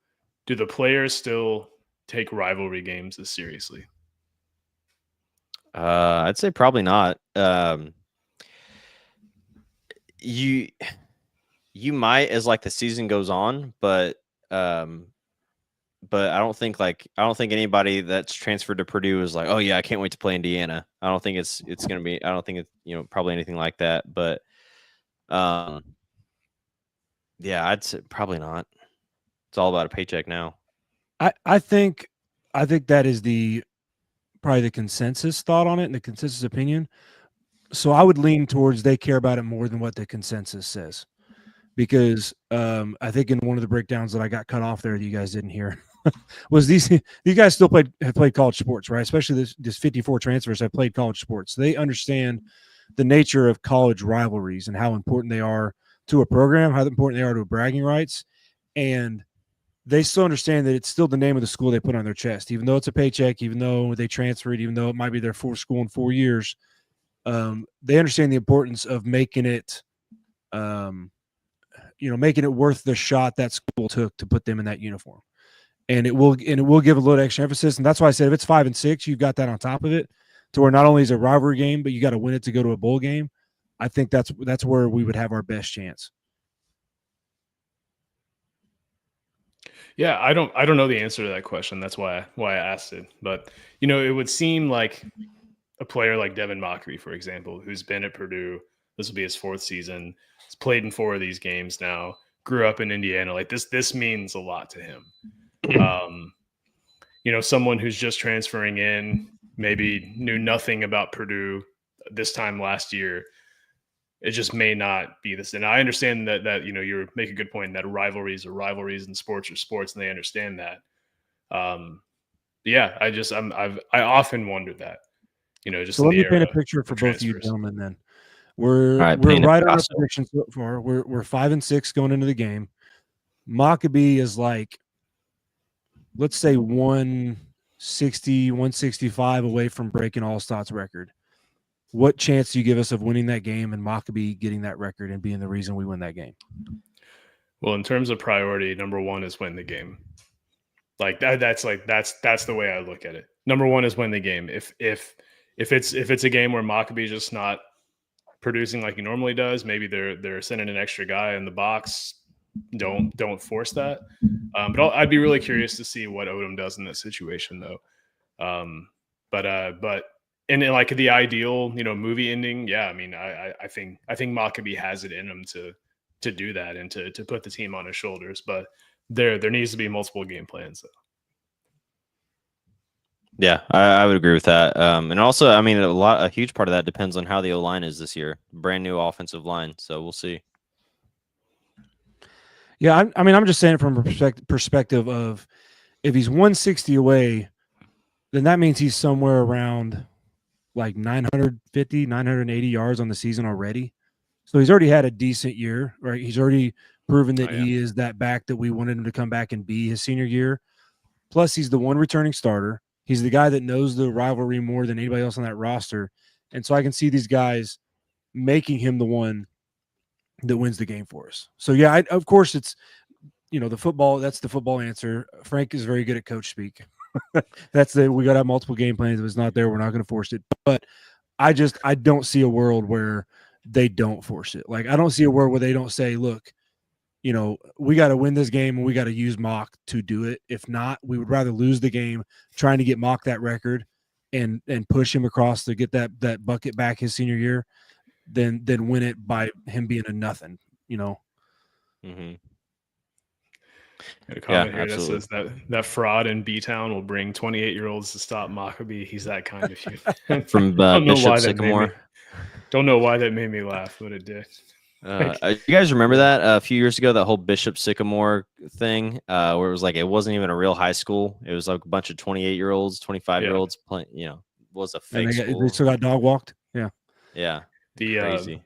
do the players still take rivalry games as seriously? I'd say probably not. You might as like the season goes on, but I don't think anybody that's transferred to Purdue is like, oh yeah, I can't wait to play Indiana. I don't think it's gonna be. I don't think it's probably anything like that. But yeah, I'd say probably not. It's all about a paycheck now. I think that is probably the consensus thought on it and the consensus opinion. So I would lean towards they care about it more than what the consensus says, because I think in one of the breakdowns that I got cut off there that you guys didn't hear was these guys still have played college sports, right? Especially this 54 transfers have played college sports. They understand the nature of college rivalries and how important they are to a program, how important they are to bragging rights, and they still understand that it's still the name of the school they put on their chest, even though it's a paycheck, even though they transferred, even though it might be their fourth school in 4 years. They understand the importance of making it, making it worth the shot that school took to put them in that uniform. And it will give a little extra emphasis. And that's why I said if it's 5 and 6, you've got that on top of it, to where not only is it a rivalry game, but you got to win it to go to a bowl game. I think that's where we would have our best chance. Yeah, I don't know the answer to that question. That's why I asked it. But it would seem like a player like Devin Mockbee, for example, who's been at Purdue, this will be his 4th season, he's played in 4 of these games now, grew up in Indiana. Like this means a lot to him. Someone who's just transferring in, maybe knew nothing about Purdue this time last year. It just may not be this. And I understand that you're making a good point that rivalries are rivalries and sports are sports, and they understand that. Yeah, I often wondered that. Just so let me paint a picture for both of you gentlemen. Then we're right on our prediction so far. We're 5 and 6 going into the game. Mockbee is like, let's say 160, 165 away from breaking Allstott's record. What chance do you give us of winning that game and Mockbee getting that record and being the reason we win that game? Well, in terms of priority, number 1 is win the game. Like that's the way I look at it. Number 1 is win the game. If it's a game where Mockabee's just not producing like he normally does, maybe they're sending an extra guy in the box. Don't force that. But I'd be really curious to see what Odom does in that situation, though. But in like the ideal movie ending, yeah, I mean I think Mockabee has it in him to do that and to put the team on his shoulders. But there needs to be multiple game plans, though. Yeah, I would agree with that. And also, I mean, a huge part of that depends on how the O-line is this year. Brand new offensive line, so we'll see. Yeah, I mean, I'm just saying it from a perspective of if he's 160 away, then that means he's somewhere around like 950, 980 yards on the season already. So he's already had a decent year, right? He's already proven that he is that back that we wanted him to come back and be his senior year. Plus, he's the one returning starter. He's the guy that knows the rivalry more than anybody else on that roster. And so I can see these guys making him the one that wins the game for us. So, yeah, of course, it's, the football. That's the football answer. Frank is very good at coach speak. We got to have multiple game plans. If it's not there, we're not going to force it. But I don't see a world where they don't force it. Like, I don't see a world where they don't say, look, we got to win this game and we got to use Mock to do it. If not, we would rather lose the game trying to get Mock that record and push him across to get that bucket back his senior year than win it by him being a nothing, Mm-hmm. A comment here that says that fraud in B-Town will bring 28-year-olds to stop Mockabee. He's that kind of human. From Bishop Sycamore. Don't know why that made me laugh, but it did. You guys remember that a few years ago, that whole Bishop Sycamore thing, where it was like it wasn't even a real high school. It was like a bunch of 28-year-olds, 25-year-olds playing. was a And fake they school. still got dog walked. Yeah. Yeah, The crazy.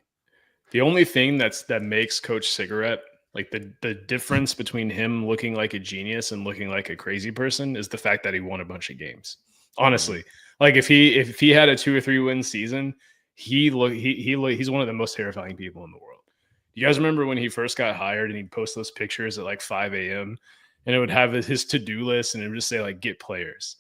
The only thing that makes Coach Cigarette, like the difference between him looking like a genius and looking like a crazy person, is the fact that he won a bunch of games. Honestly, like if he had a 2 or 3 win season, he's one of the most terrifying people in the world. You guys remember when he first got hired and he'd post those pictures at like 5 a.m. and it would have his to-do list and it would just say like get players.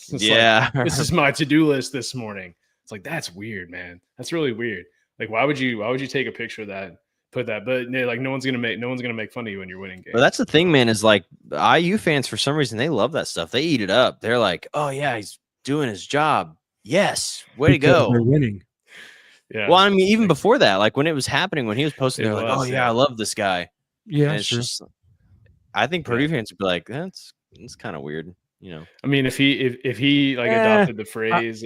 Yeah, like, this is my to-do list this morning. It's like, that's weird, man. That's really weird. Like, why would you take a picture of that, put that? But like, no one's gonna make fun of you when you're winning games. But that's the thing, man. Is like IU fans for some reason they love that stuff. They eat it up. They're like, oh yeah, he's doing his job. Yes, way to Because go. they're winning. Yeah. Well, I mean, even before that, like when it was happening, when he was posting, It they're like, was, oh yeah, yeah. I love this guy. Yeah, And it's sure. just, I think Purdue fans would be like, it's kind of weird, you know. I mean, if he like adopted the phrase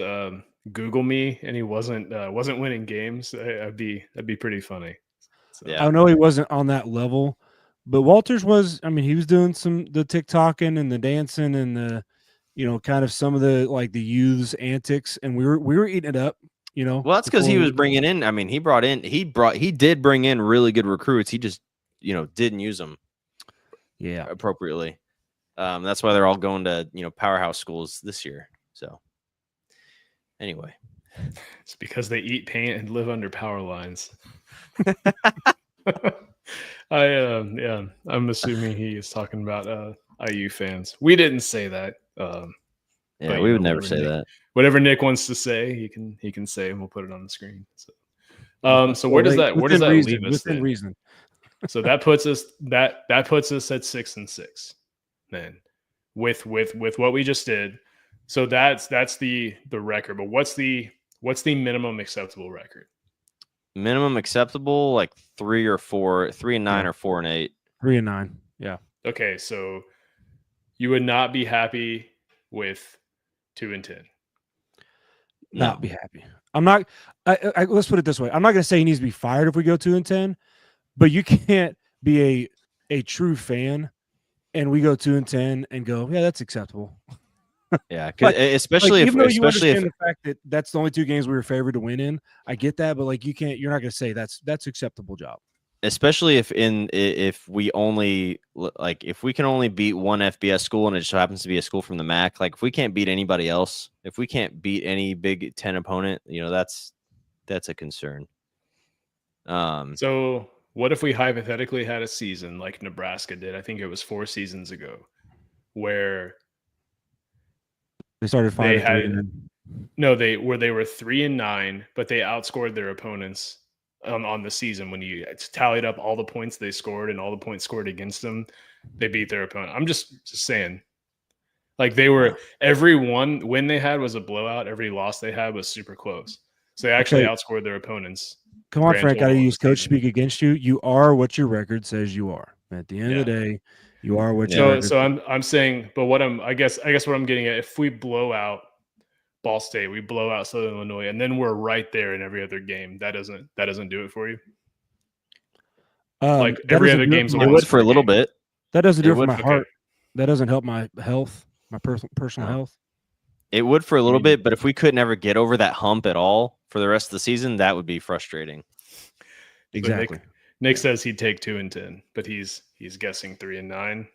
"Google me" and he wasn't winning games, that'd be pretty funny. So. Yeah. I know he wasn't on that level, but Walters was. I mean, he was doing the TikToking and the dancing and the, kind of some of the like the youths antics, and we were eating it up. Well, that's because he was bringing in. I mean, he did bring in really good recruits. He just, didn't use them, appropriately. That's why they're all going to powerhouse schools this year. So, anyway, it's because they eat paint and live under power lines. I'm assuming he is talking about IU fans. We didn't say that. Yeah, but, we would never say that. Whatever Nick wants to say, he can say, and we'll put it on the screen. So where does that leave us? Within reason. So that puts us at 6-6. Then, with what we just did. So that's the record. But what's the minimum acceptable record? Minimum acceptable, like 3 or 4, 3-9 or 4-8. 3-9. Yeah. Okay, so you would not be happy with 2-10. Not be happy. I'm not. Let's put it this way. I'm not going to say he needs to be fired if we go 2-10, but you can't be a true fan and we go 2-10 and go, yeah, that's acceptable. Yeah, especially if the fact that that's the only 2 games we were favored to win in. I get that, but like you're not going to say that's acceptable job. Especially if we can only beat one FBS school and it just happens to be a school from the MAC. Like if we can't beat anybody else, if we can't beat any Big Ten opponent, that's a concern. So what if we hypothetically had a season like Nebraska did? I think it was 4 seasons ago, where they started 5-3. They were 3-9, but they outscored their opponents on the season. When you tallied up all the points they scored and all the points scored against them, they beat their opponent. I'm just saying, like they were every one win they had was a blowout. Every loss they had was super close. So they actually outscored their opponents. Come on, Frank. Got to use coach speak against you. You are what your record says you are. At the end of the day, you are what your record. So I'm saying, but I guess what I'm getting at, if we blow out Ball State, we blow out Southern Illinois, and then we're right there in every other game, that doesn't do it for you. Like every other game's it would for a little bit. That doesn't do it for my heart. That doesn't help my health, my personal health. It would for a little bit, but if we could never get over that hump at all for the rest of the season, that would be frustrating. Exactly. Nick says he'd take 2-10, but he's guessing 3-9.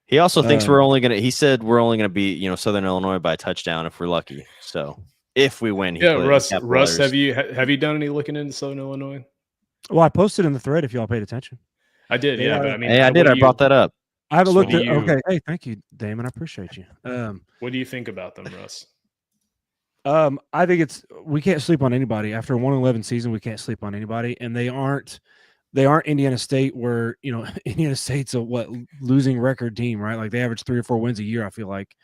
He also thinks he said we're only gonna beat Southern Illinois by a touchdown if we're lucky. So if we win, Russ, have you done any looking into Southern Illinois? Well, I posted in the thread if y'all paid attention. I did, yeah. But I mean, I did. I brought that up. I haven't looked at. Okay, hey, thank you, Damon. I appreciate you. What do you think about them, Russ? I think we can't sleep on anybody after a 1-11 season. We can't sleep on anybody, and they aren't Indiana State, where Indiana State's a losing record team, right? Like they average 3 or 4 wins a year. I feel like,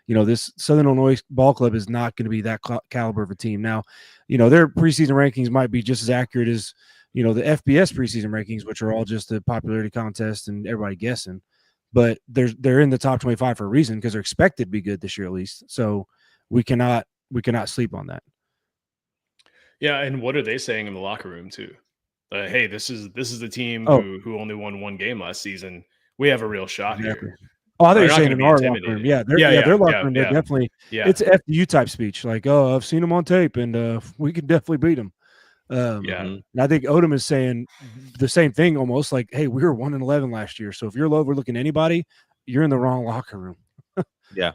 this Southern Illinois ball club is not going to be that caliber of a team. Now, their preseason rankings might be just as accurate as the FBS preseason rankings, which are all just a popularity contest and everybody guessing. But they're in the top 25 for a reason because they're expected to be good this year at least. So we cannot sleep on that. Yeah, and what are they saying in the locker room too? Hey, this is the team who only won 1 game last season. We have a real shot here. Oh, I thought you They're were not saying going in to be our locker room. intimidating. Yeah, their locker room. They're definitely. Yeah. It's FU type speech. Like, oh, I've seen them on tape, and we can definitely beat them. Yeah. And I think Odom is saying the same thing almost. Like, hey, we were 1-11 last year, so if you're overlooking anybody, you're in the wrong locker room. Yeah,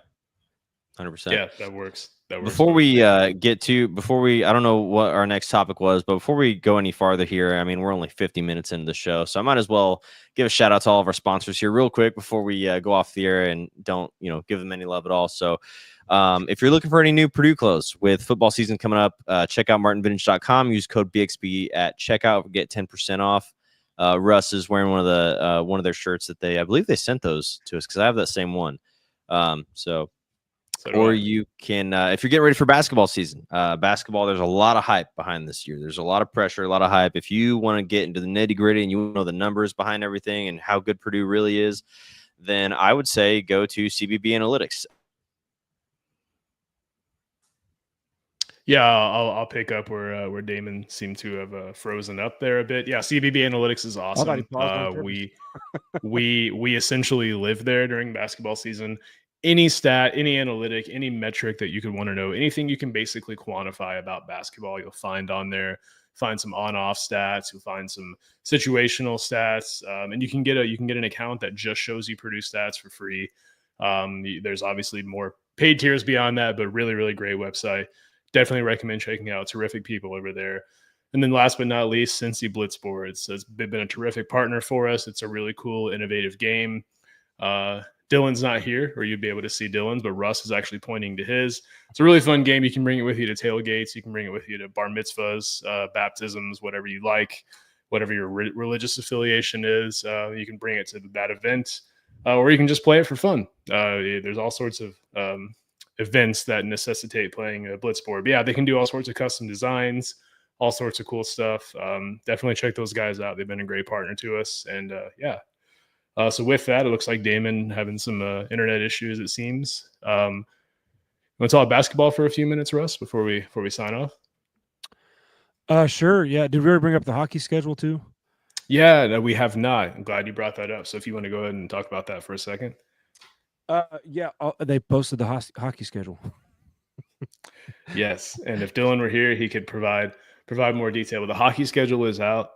100%. Yeah, that works. Before we I don't know what our next topic was, but before we go any farther here, I mean, we're only 50 minutes into the show, so I might as well give a shout out to all of our sponsors here real quick before we go off the air and don't, give them any love at all. So if you're looking for any new Purdue clothes with football season coming up, check out martinvintage.com. Use code BXP at checkout, get 10% off. Russ is wearing one of their shirts that I believe they sent those to us because I have that same one. Or you can, if you're getting ready for basketball season, there's a lot of hype behind this year. There's a lot of pressure, a lot of hype. If you want to get into the nitty gritty and you want to know the numbers behind everything and how good Purdue really is, then I would say go to CBB Analytics. Yeah, I'll pick up where Damon seemed to have frozen up there a bit. Yeah, CBB Analytics is awesome. We essentially live there during basketball season. Any stat, any analytic, any metric that you could want to know, anything you can basically quantify about basketball, you'll find on there. Find some on-off stats, you'll find some situational stats, and you can get an account that just shows you Purdue stats for free. There's obviously more paid tiers beyond that, but really, really great website. Definitely recommend checking out. Terrific people over there. And then last but not least, Cincy Blitz Boards has been a terrific partner for us. It's a really cool, innovative game. Dylan's not here, or you'd be able to see Dylan's, but Russ is actually pointing to his. It's a really fun game. You can bring it with you to tailgates. You can bring it with you to bar mitzvahs, baptisms, whatever you like, whatever your religious affiliation is. You can bring it to that event, or you can just play it for fun. There's all sorts of events that necessitate playing a blitz board. But yeah, they can do all sorts of custom designs, all sorts of cool stuff. Definitely check those guys out. They've been a great partner to us. And so with that, it looks like Damon having some internet issues, it seems. Want to talk basketball for a few minutes, Russ, before we sign off? Sure. Yeah. Did we ever bring up the hockey schedule too? Yeah, no, we have not. I'm glad you brought that up. So if you want to go ahead and talk about that for a second. Yeah, they posted the hockey schedule. Yes, and if Dylan were here, he could provide more detail. But the hockey schedule is out.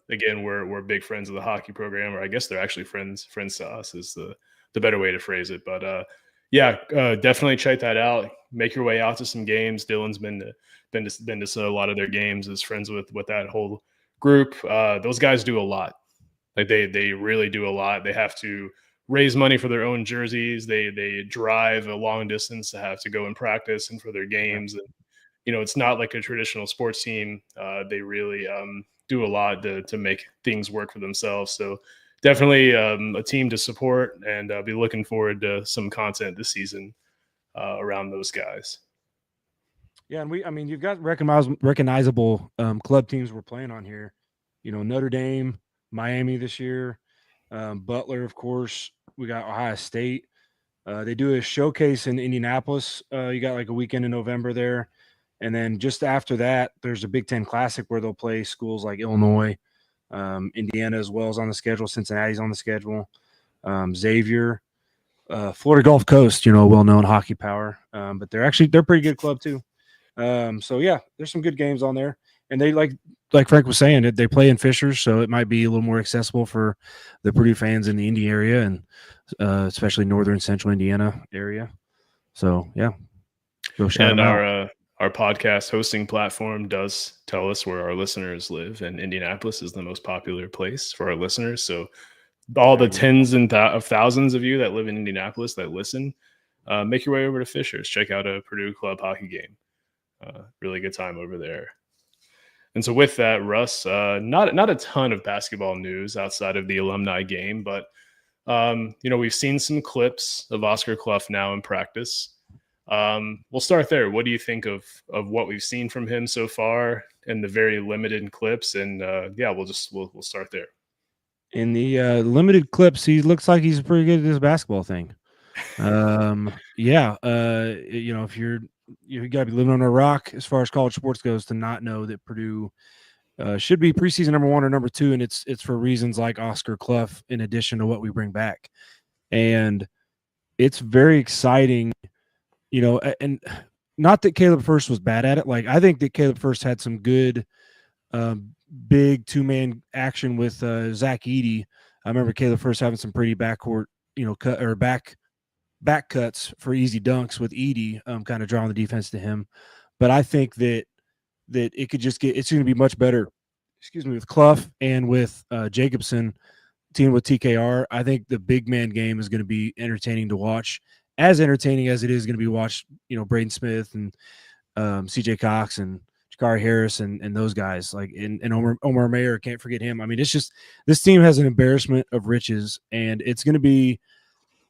Again, we're big friends of the hockey program, or I guess they're actually friends to us is the better way to phrase it. But definitely check that out. Make your way out to some games. Dylan's been to a lot of their games. Is friends with that whole group. Those guys do a lot. Like they really do a lot. They have to raise money for their own jerseys. They drive a long distance to have to go and practice and for their games. And it's not like a traditional sports team. They really do a lot to make things work for themselves. So definitely a team to support, and I'll be looking forward to some content this season around those guys. Yeah, and you've got recognizable club teams we're playing on here. Notre Dame, Miami this year, Butler, of course. We got Ohio State. They do a showcase in Indianapolis. You got like a weekend in November there. And then just after that, there's a Big Ten Classic where they'll play schools like Illinois, Indiana as well as on the schedule. Cincinnati's on the schedule. Xavier, Florida Gulf Coast, well-known hockey power. But they're a pretty good club too. So yeah, there's some good games on there. And they like Frank was saying, they play in Fishers, so it might be a little more accessible for the Purdue fans in the Indy area and especially northern central Indiana area. So yeah, go shout them out. Our podcast hosting platform does tell us where our listeners live, and Indianapolis is the most popular place for our listeners. So all the tens of thousands of you that live in Indianapolis that listen, make your way over to Fishers. Check out a Purdue club hockey game. Really good time over there. And so with that, Russ, not a ton of basketball news outside of the alumni game, but we've seen some clips of Oscar Clough now in practice. We'll start there. What do you think of what we've seen from him so far and the very limited clips? And we'll start there. In the limited clips, he looks like he's pretty good at this basketball thing. If you got to be living on a rock as far as college sports goes to not know that Purdue should be preseason number 1 or number 2, and it's for reasons like Oscar Clough in addition to what we bring back. And it's very exciting, and not that Caleb First was bad at it. Like, I think that Caleb First had some good um, big two-man action with Zach Edey. I remember Caleb First having some pretty backcourt, cut or back cuts for easy dunks with Edey, kind of drawing the defense to him. But I think that it could just it's going to be much better. Excuse me, with Clough and with Jacobson teaming with TKR. I think the big man game is going to be entertaining to watch, as entertaining as it is going to be watched. Braden Smith and CJ Cox and Jakari Harris and those guys, like, and Omar Mayer, can't forget him. I mean, it's just, this team has an embarrassment of riches, and it's going to be,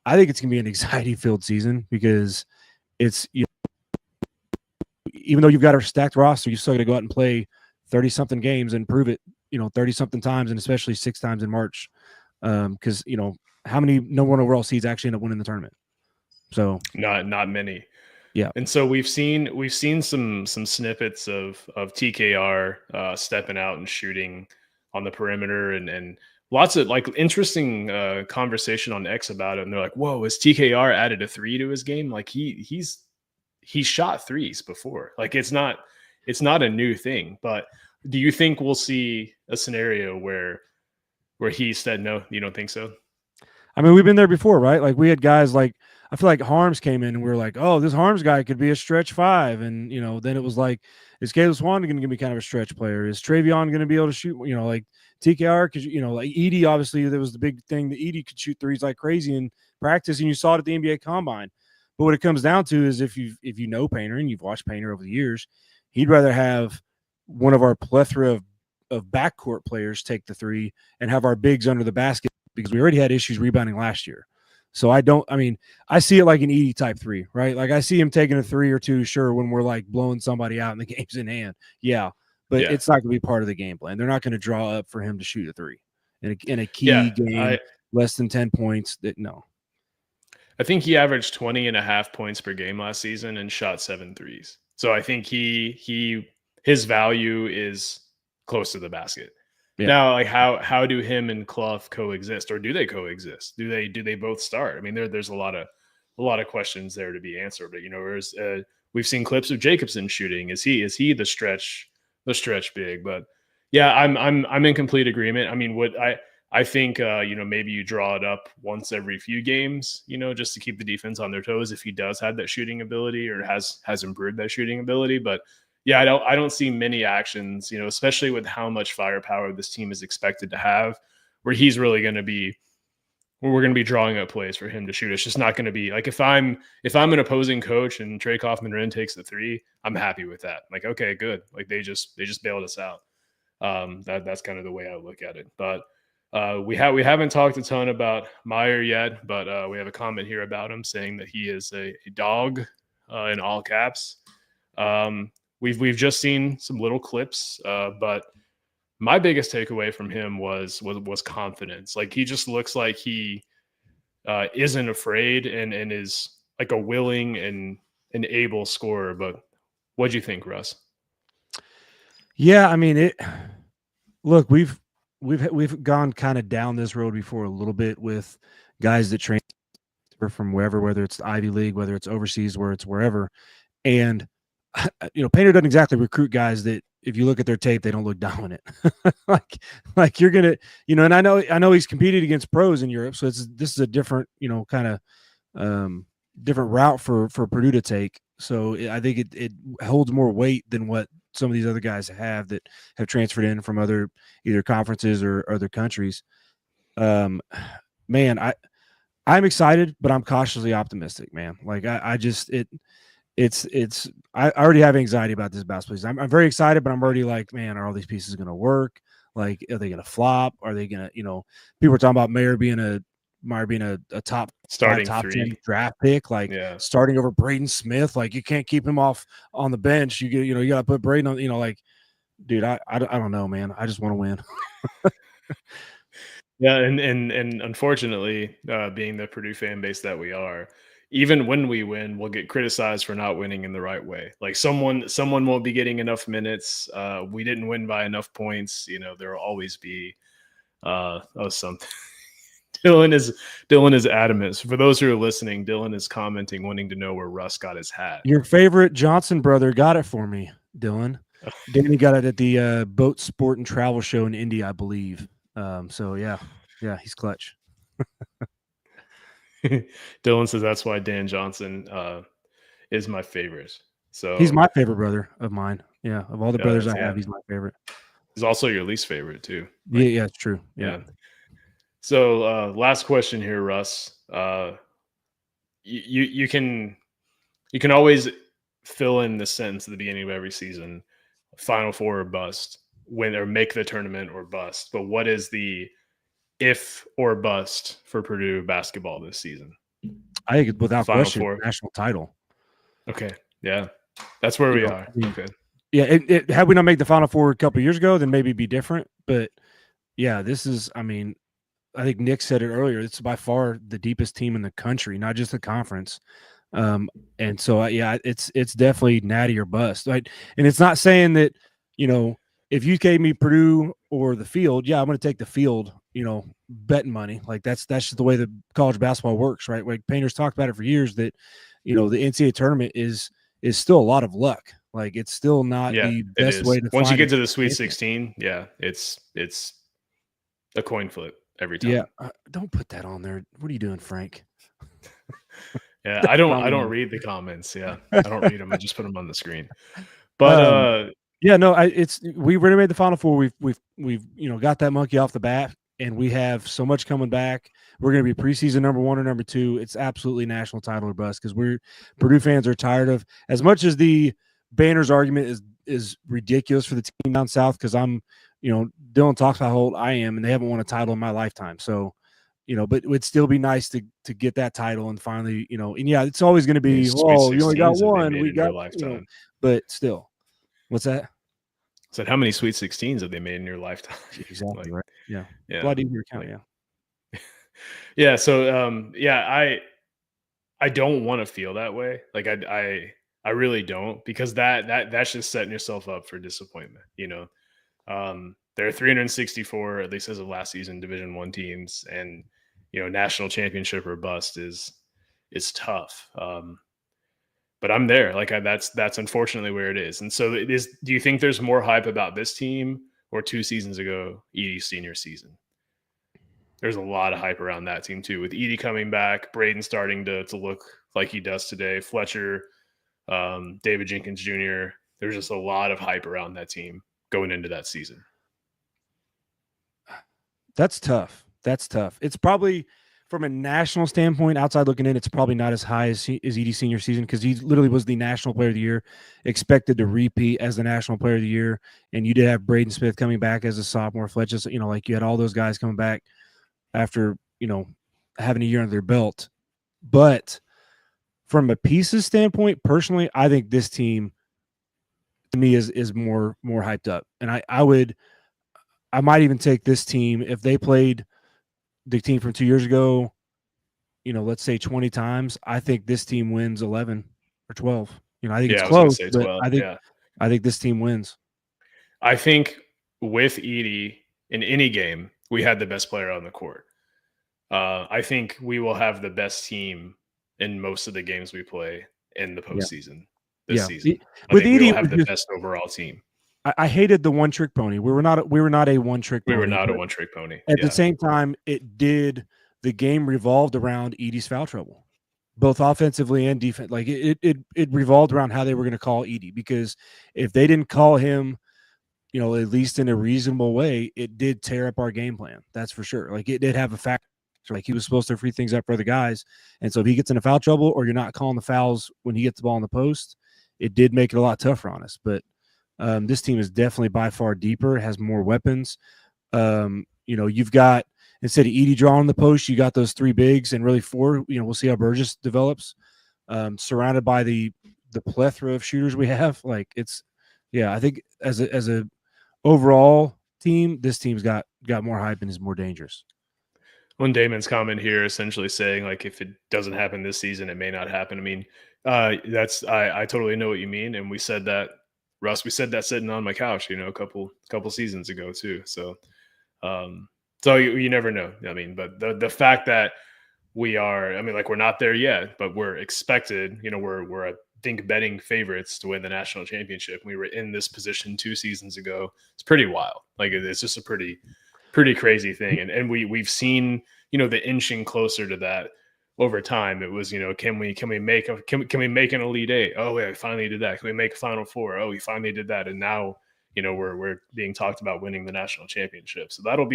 I think it's going to be an anxiety filled season, because it's, even though you've got a stacked roster, you still got to go out and play 30 something games and prove it, 30 something times, and especially 6 times in March. Because, how many no one overall seeds actually end up winning the tournament? So not many. Yeah. And so we've seen some snippets of TKR stepping out and shooting on the perimeter, and lots of like interesting conversation on X about it. And they're like, whoa, has TKR added a 3 to his game? Like he shot threes before. Like it's not a new thing. But do you think we'll see a scenario where he said no? You don't think so? I mean, we've been there before, right? Like, we had guys like, I feel like Harms came in and we were like, oh, this Harms guy could be a stretch 5. And, then it was like, is Caleb Swan going to be kind of a stretch player? Is Travion going to be able to shoot, like TKR? Because, like Edey, obviously, there was the big thing that Edey could shoot threes like crazy in practice, and you saw it at the NBA Combine. But what it comes down to is, if you know Painter and you've watched Painter over the years, he'd rather have one of our plethora of backcourt players take the 3 and have our bigs under the basket, because we already had issues rebounding last year. So I see it like an Edey type 3, right? Like, I see him taking a 3 or 2, sure, when we're like blowing somebody out and the game's in hand. Yeah. But it's not going to be part of the game plan. They're not going to draw up for him to shoot a 3 in a key game, less than 10 points. No. I think he averaged 20.5 points per game last season and shot 7 threes. So I think his value is close to the basket. Yeah. Now, like, how do him and Clough coexist, or do they coexist? Do they both start? I mean, there's a lot of questions there to be answered. But we've seen clips of Jacobson shooting. Is he the stretch big? But yeah, I'm in complete agreement. I mean, I think maybe you draw it up once every few games, just to keep the defense on their toes if he does have that shooting ability, or has improved that shooting ability. But yeah, I don't see many actions, especially with how much firepower this team is expected to have, where he's really going to be, where we're going to be drawing up plays for him to shoot. It's just not going to be like, if I'm an opposing coach and Trey Kaufman-Renn takes the 3, I'm happy with that. Like, okay, good. Like, they just bailed us out. That's kind of the way I look at it. But we haven't talked a ton about Meyer yet, but we have a comment here about him saying that he is a dog in all caps. We've just seen some little clips, but my biggest takeaway from him was confidence. Like, he just looks like he isn't afraid and is like a willing and an able scorer. But what'd you think, Russ? Yeah, I mean, look, we've gone kind of down this road before a little bit with guys that transfer from wherever, whether it's the Ivy League, whether it's overseas, where it's wherever. And Painter doesn't exactly recruit guys that, if you look at their tape, they don't look dominant. like you're gonna, and I know he's competed against pros in Europe, so this is a different, kind of different route for Purdue to take. So I think it holds more weight than what some of these other guys have that have transferred in from other either conferences or other countries. Man, I'm excited, but I'm cautiously optimistic, man. Like, I already have anxiety about this basketball season. I'm very excited, but I'm already like, man, are all these pieces going to work? Like, are they going to flop? Are they going to, people are talking about Meyer being a top 10 draft pick, like starting over Braden Smith. Like, you can't keep him off on the bench. You got to put Braden on, like, dude, I don't know, man. I just want to win. Yeah. And unfortunately, being the Purdue fan base that we are, even when we win, we'll get criticized for not winning in the right way. Like, someone won't be getting enough minutes. We didn't win by enough points. There will always be something. Dylan is adamant. So for those who are listening, Dylan is commenting, wanting to know where Russ got his hat. Your favorite Johnson brother got it for me, Dylan. Danny got it at the Boat Sport and Travel Show in Indy, I believe. So yeah, he's clutch. Dylan says that's why Dan Johnson is my favorite. So he's my favorite brother of mine. Yeah, of all the brothers I have, he's my favorite. He's also your least favorite too. Right? Yeah, it's true. Yeah. So last question here, Russ. You can always fill in the sentence at the beginning of every season: Final Four or bust, win or make the tournament or bust. But what is the if or bust for Purdue basketball this season? I think without Final question, Four. national title. Okay, yeah, that's where we are. Okay. Yeah, had we not made the Final Four a couple of years ago, then maybe it'd be different. But yeah, this is, I mean, I think Nick said it earlier. It's by far the deepest team in the country, not just the conference. And so, yeah, it's definitely natty or bust. Right? And it's not saying that, you know, if you gave me Purdue or the field, yeah, I'm going to take the field, you know, betting money. Like that's just the way that college basketball works, right? Like Painter's talked about it for years that, you know, the NCAA tournament is still a lot of luck. Like it's still not the best way to once you find get to the Sweet 16. Yeah, it's a coin flip every time. Yeah, don't put that on there. What are you doing, Frank? Yeah, I don't read the comments. Yeah, I don't read them. I just put them on the screen. But yeah, no, we already made the Final Four. We've you know got that monkey off the bat, and we have so much coming back. We're going to be preseason number 1 or number 2. It's absolutely national title or bust because Purdue fans are tired of, as much as the Banners argument is ridiculous for the team down south, because I'm, you know, Dylan talks about how old I am and they haven't won a title in my lifetime. So, you know, but it would still be nice to get that title and finally, you know, and yeah, it's always going to be, oh, you only got one, we got, you know, but still. What's that? So how many Sweet 16s have they made in your lifetime? Exactly, right. Yeah. Yeah. A lot easier to count, yeah. Yeah. So yeah, I don't want to feel that way. Like I really don't, because that's just setting yourself up for disappointment. You know, there are 364, at least as of last season, Division I teams, and you know, national championship or bust is tough. But I'm there. Like that's unfortunately where it is. And so it is. Do you think there's more hype about this team or 2 seasons ago, Edie's senior season? There's a lot of hype around that team too, with Edie coming back, Braden starting to look like he does today, Fletcher, David Jenkins Jr. There's just a lot of hype around that team going into that season. That's tough. It's probably, from a national standpoint, outside looking in, it's probably not as high as Edie's senior season, because he literally was the national player of the year, expected to repeat as the national player of the year. And you did have Braden Smith coming back as a sophomore, Fletcher, you know, like you had all those guys coming back after, you know, having a year under their belt. But from a pieces standpoint, personally, I think this team to me is more hyped up. And I might even take this team, if they played the team from 2 years ago, you know, let's say 20 times, I think this team wins 11 or 12. You know, I think it's close, but 12, I think this team wins. I think with Edie in any game, we had the best player on the court. I think we will have the best team in most of the games we play in the postseason this season. With Edie, we'll have the best overall team. I hated the one-trick pony. We were not a one-trick pony. We were not a one-trick pony. At the same time, the game revolved around Edie's foul trouble, both offensively and defense. Like it revolved around how they were going to call Edie, because if they didn't call him, you know, at least in a reasonable way, it did tear up our game plan. That's for sure. Like it did have a factor. Like he was supposed to free things up for the guys. And so if he gets in a foul trouble, or you're not calling the fouls when he gets the ball in the post, it did make it a lot tougher on us. But this team is definitely by far deeper, has more weapons. You know, you've got, instead of Edie drawing the post, you got those 3 bigs and really 4. You know, we'll see how Burgess develops. Surrounded by the plethora of shooters we have. Like I think as a overall team, this team's got more hype and is more dangerous. One Damon's comment here essentially saying, like, if it doesn't happen this season, it may not happen. I mean, I totally know what you mean. And we said that, Russ, sitting on my couch, you know, a couple seasons ago too. So So you never know. I mean, but the fact that we are, I mean, like we're not there yet, but we're expected, we're I think betting favorites to win the national championship. We were in this position 2 seasons ago. It's pretty wild. Like it's just a pretty crazy thing. And we've seen, the inching closer to that over time. It was, can we make an Elite Eight? Oh, yeah, we finally did that. Can we make a Final Four? Oh, we finally did that. And now, we're being talked about winning the national championship. So it'll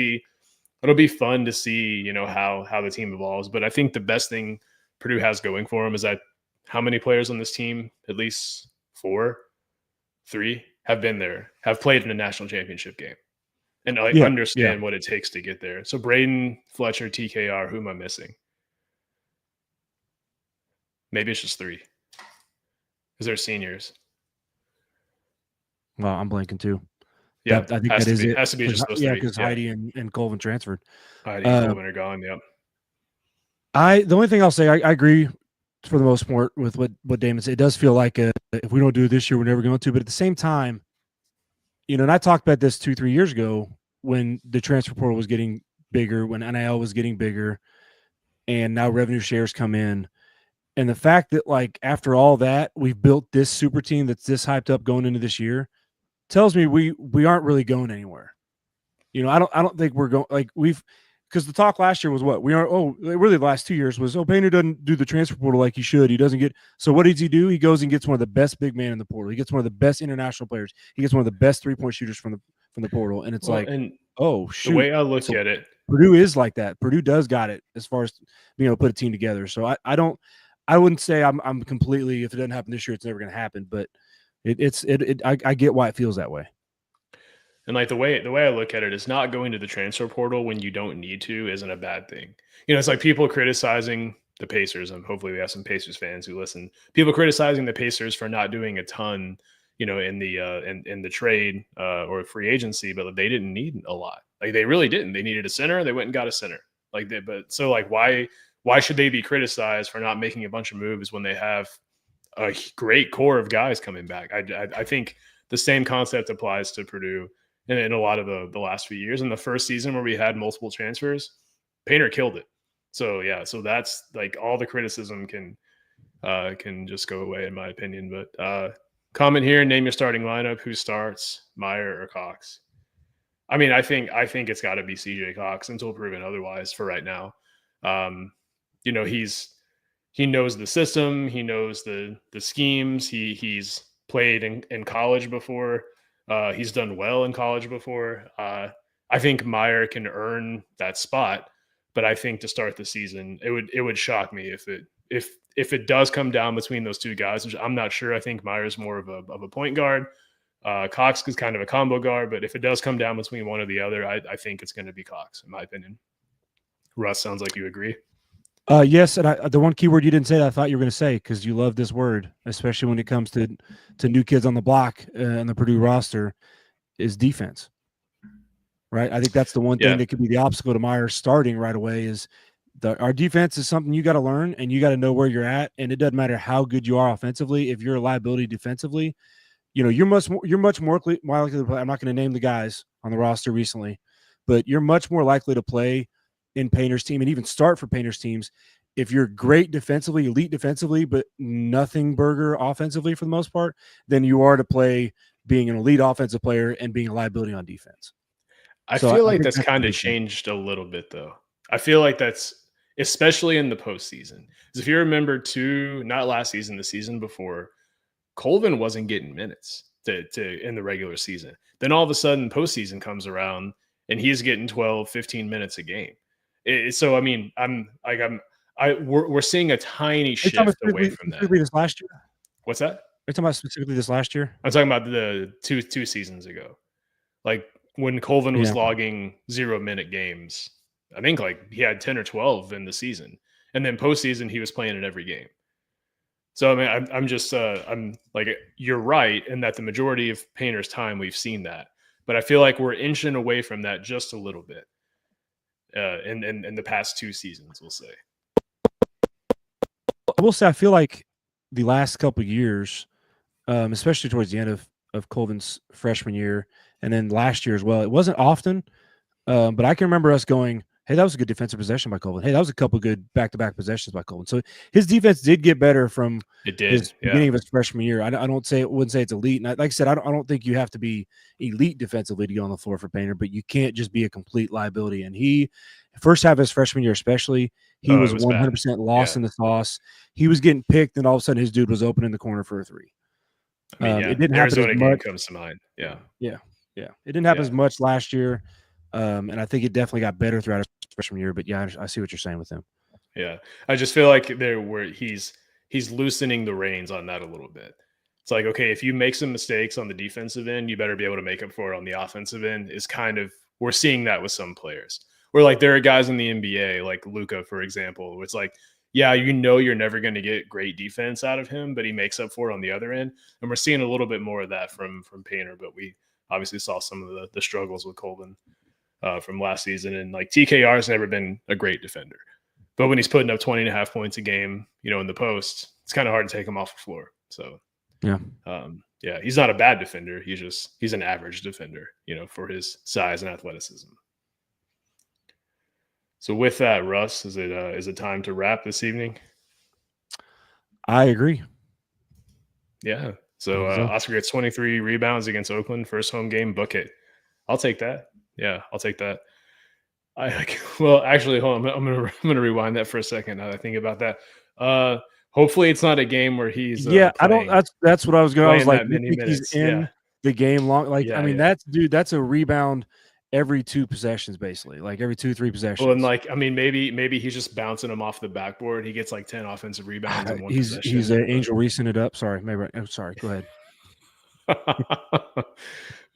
be fun to see, how the team evolves. But I think the best thing Purdue has going for them is that how many players on this team, at least 3, have been there, have played in a national championship game and understand what it takes to get there. So Braden, Fletcher, TKR, who am I missing? Maybe it's just 3 because they're seniors. Well, I'm blanking too. Yeah, I think that is it. Has to be just those 3. Yeah, because Heidi and Colvin transferred. Heidi and Colvin are gone. Yep. The only thing I'll say, I agree for the most part with what Damon said. It does feel like if we don't do it this year, we're never going to. But at the same time, and I talked about this 2-3 years ago when the transfer portal was getting bigger, when NIL was getting bigger, and now revenue shares come in. And the fact that, like, after all that, we've built this super team that's this hyped up going into this year tells me we aren't really going anywhere. I don't think we're going, like, because the talk last year was what we are. Oh, really, the last 2 years was, Painter doesn't do the transfer portal like he should. He doesn't get. So what does he do? He goes and gets one of the best big men in the portal. He gets one of the best international players. He gets one of the best 3-point shooters from the portal. And it's oh shoot. The way I look at it, Purdue is like that. Purdue does got it as far as being able to put a team together. So I wouldn't say I'm completely, if it doesn't happen this year, it's never going to happen. But I get why it feels that way. And like the way I look at it is not going to the transfer portal when you don't need to isn't a bad thing. It's like people criticizing the Pacers, and hopefully we have some Pacers fans who listen. People criticizing the Pacers for not doing a ton, in the trade or free agency, but they didn't need a lot. Like they really didn't. They needed a center. They went and got a center. Why should they be criticized for not making a bunch of moves when they have a great core of guys coming back? I think the same concept applies to Purdue in a lot of the last few years. In the first season where we had multiple transfers, Painter killed it. So so that's like all the criticism can just go away in my opinion. But comment here, name your starting lineup. Who starts, Meyer or Cox? I mean, I think it's got to be CJ Cox until proven otherwise for right now. He knows the system, he knows the schemes. He's played in college before. He's done well in college before. I think Meyer can earn that spot, but I think to start the season, it would shock me if it does come down between those two guys, which I'm not sure. I think Meyer's more of a point guard. Cox is kind of a combo guard, but if it does come down between one or the other, I think it's going to be Cox, in my opinion. Russ, sounds like you agree. Yes, and the one keyword you didn't say that I thought you were going to say, because you love this word, especially when it comes to new kids on the block on the Purdue roster, is defense. Right? I think that's the one thing that could be the obstacle to Meyer starting right away is our defense is something you got to learn, and you got to know where you're at, and it doesn't matter how good you are offensively. If you're a liability defensively, you're much more likely to play. I'm not going to name the guys on the roster recently, but you're much more likely to play in Painter's team and even start for Painter's teams if you're great defensively, elite defensively, but nothing burger offensively for the most part, than you are to play being an elite offensive player and being a liability on defense. I feel like that's kind of changed a little bit, though. I feel like that's especially in the postseason. Because if you remember not last season, the season before, Colvin wasn't getting minutes to in the regular season. Then all of a sudden postseason comes around and he's getting 12, 15 minutes a game. So, I mean, we're seeing a tiny shift away from that. This last year? What's that? Are you talking about specifically this last year? I'm talking about the two seasons ago. Like when Colvin was logging 0-minute games, I think like he had 10 or 12 in the season. And then postseason, he was playing in every game. So, I mean, I'm just, I'm like, you're right in that the majority of Painter's time, we've seen that. But I feel like we're inching away from that just a little bit in the past 2 seasons, we'll say. I will say, I feel like the last couple of years, especially towards the end of Colvin's freshman year, and then last year as well, it wasn't often, But I can remember us going, hey, that was a good defensive possession by Colvin. Hey, that was a couple good back-to-back possessions by Colvin. So his defense did get better from his beginning of his freshman year. I wouldn't say it's elite. And like I said, I don't think you have to be elite defensively to go on the floor for Painter, but you can't just be a complete liability. And he, first half of his freshman year especially, he was 100% lost in the sauce. He was getting picked, and all of a sudden his dude was open in the corner for a three. I mean, it didn't happen Arizona as game much. comes to mind. Yeah. It didn't happen as much last year. And I think it definitely got better throughout his freshman year. But yeah, I see what you're saying with him. Yeah, I just feel like he's loosening the reins on that a little bit. It's like, okay, if you make some mistakes on the defensive end, you better be able to make up for it on the offensive end. Is kind of, we're seeing that with some players. Where like there are guys in the NBA, like Luka, for example, where it's like, yeah, you're never going to get great defense out of him, but he makes up for it on the other end. And we're seeing a little bit more of that from Painter, but we obviously saw some of the struggles with Colvin from last season. And like TKR has never been a great defender. But when he's putting up 20.5 points a game, in the post, it's kind of hard to take him off the floor. So, he's not a bad defender. He's an average defender, for his size and athleticism. So with that, Russ, is it time to wrap this evening? I agree. Yeah. So Oscar gets 23 rebounds against Oakland, first home game. Book it. I'll take that. Yeah, I'll take that. Well, actually, hold on. I'm gonna rewind that for a second. Now that I think about that. Hopefully, it's not a game where he's. I don't. That's what I was going. I was like, you think he's in the game long. Like, I mean, that's a rebound every 2 possessions, basically. Like every 2-3 possessions. Well, and maybe he's just bouncing them off the backboard. He gets like 10 offensive rebounds in one possession. He's an Angel Reesing it up. Sorry, maybe. I'm sorry. Go ahead.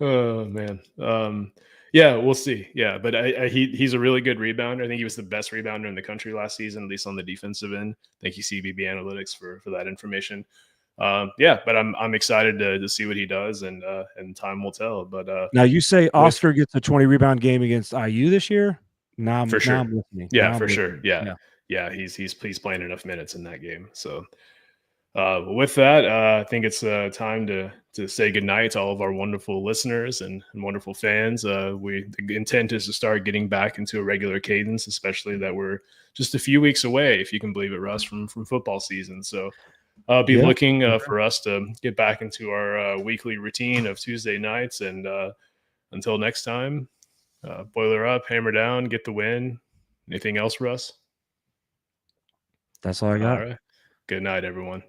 Oh man. Yeah, we'll see. Yeah, but he's a really good rebounder. I think he was the best rebounder in the country last season, at least on the defensive end. Thank you, CBB Analytics, for that information. But I'm excited to see what he does, and time will tell. But now you say Oscar gets a 20 rebound game against IU this year? For sure. I'm listening. Yeah, for sure. Yeah. He's playing enough minutes in that game. So with that, I think it's time to say goodnight to all of our wonderful listeners and wonderful fans. The intent is to start getting back into a regular cadence, especially that we're just a few weeks away, if you can believe it, Russ, from football season. So I'll be looking for us to get back into our weekly routine of Tuesday nights. And until next time, boiler up, hammer down, get the win. Anything else, Russ? That's all I got. All right. Good night, everyone.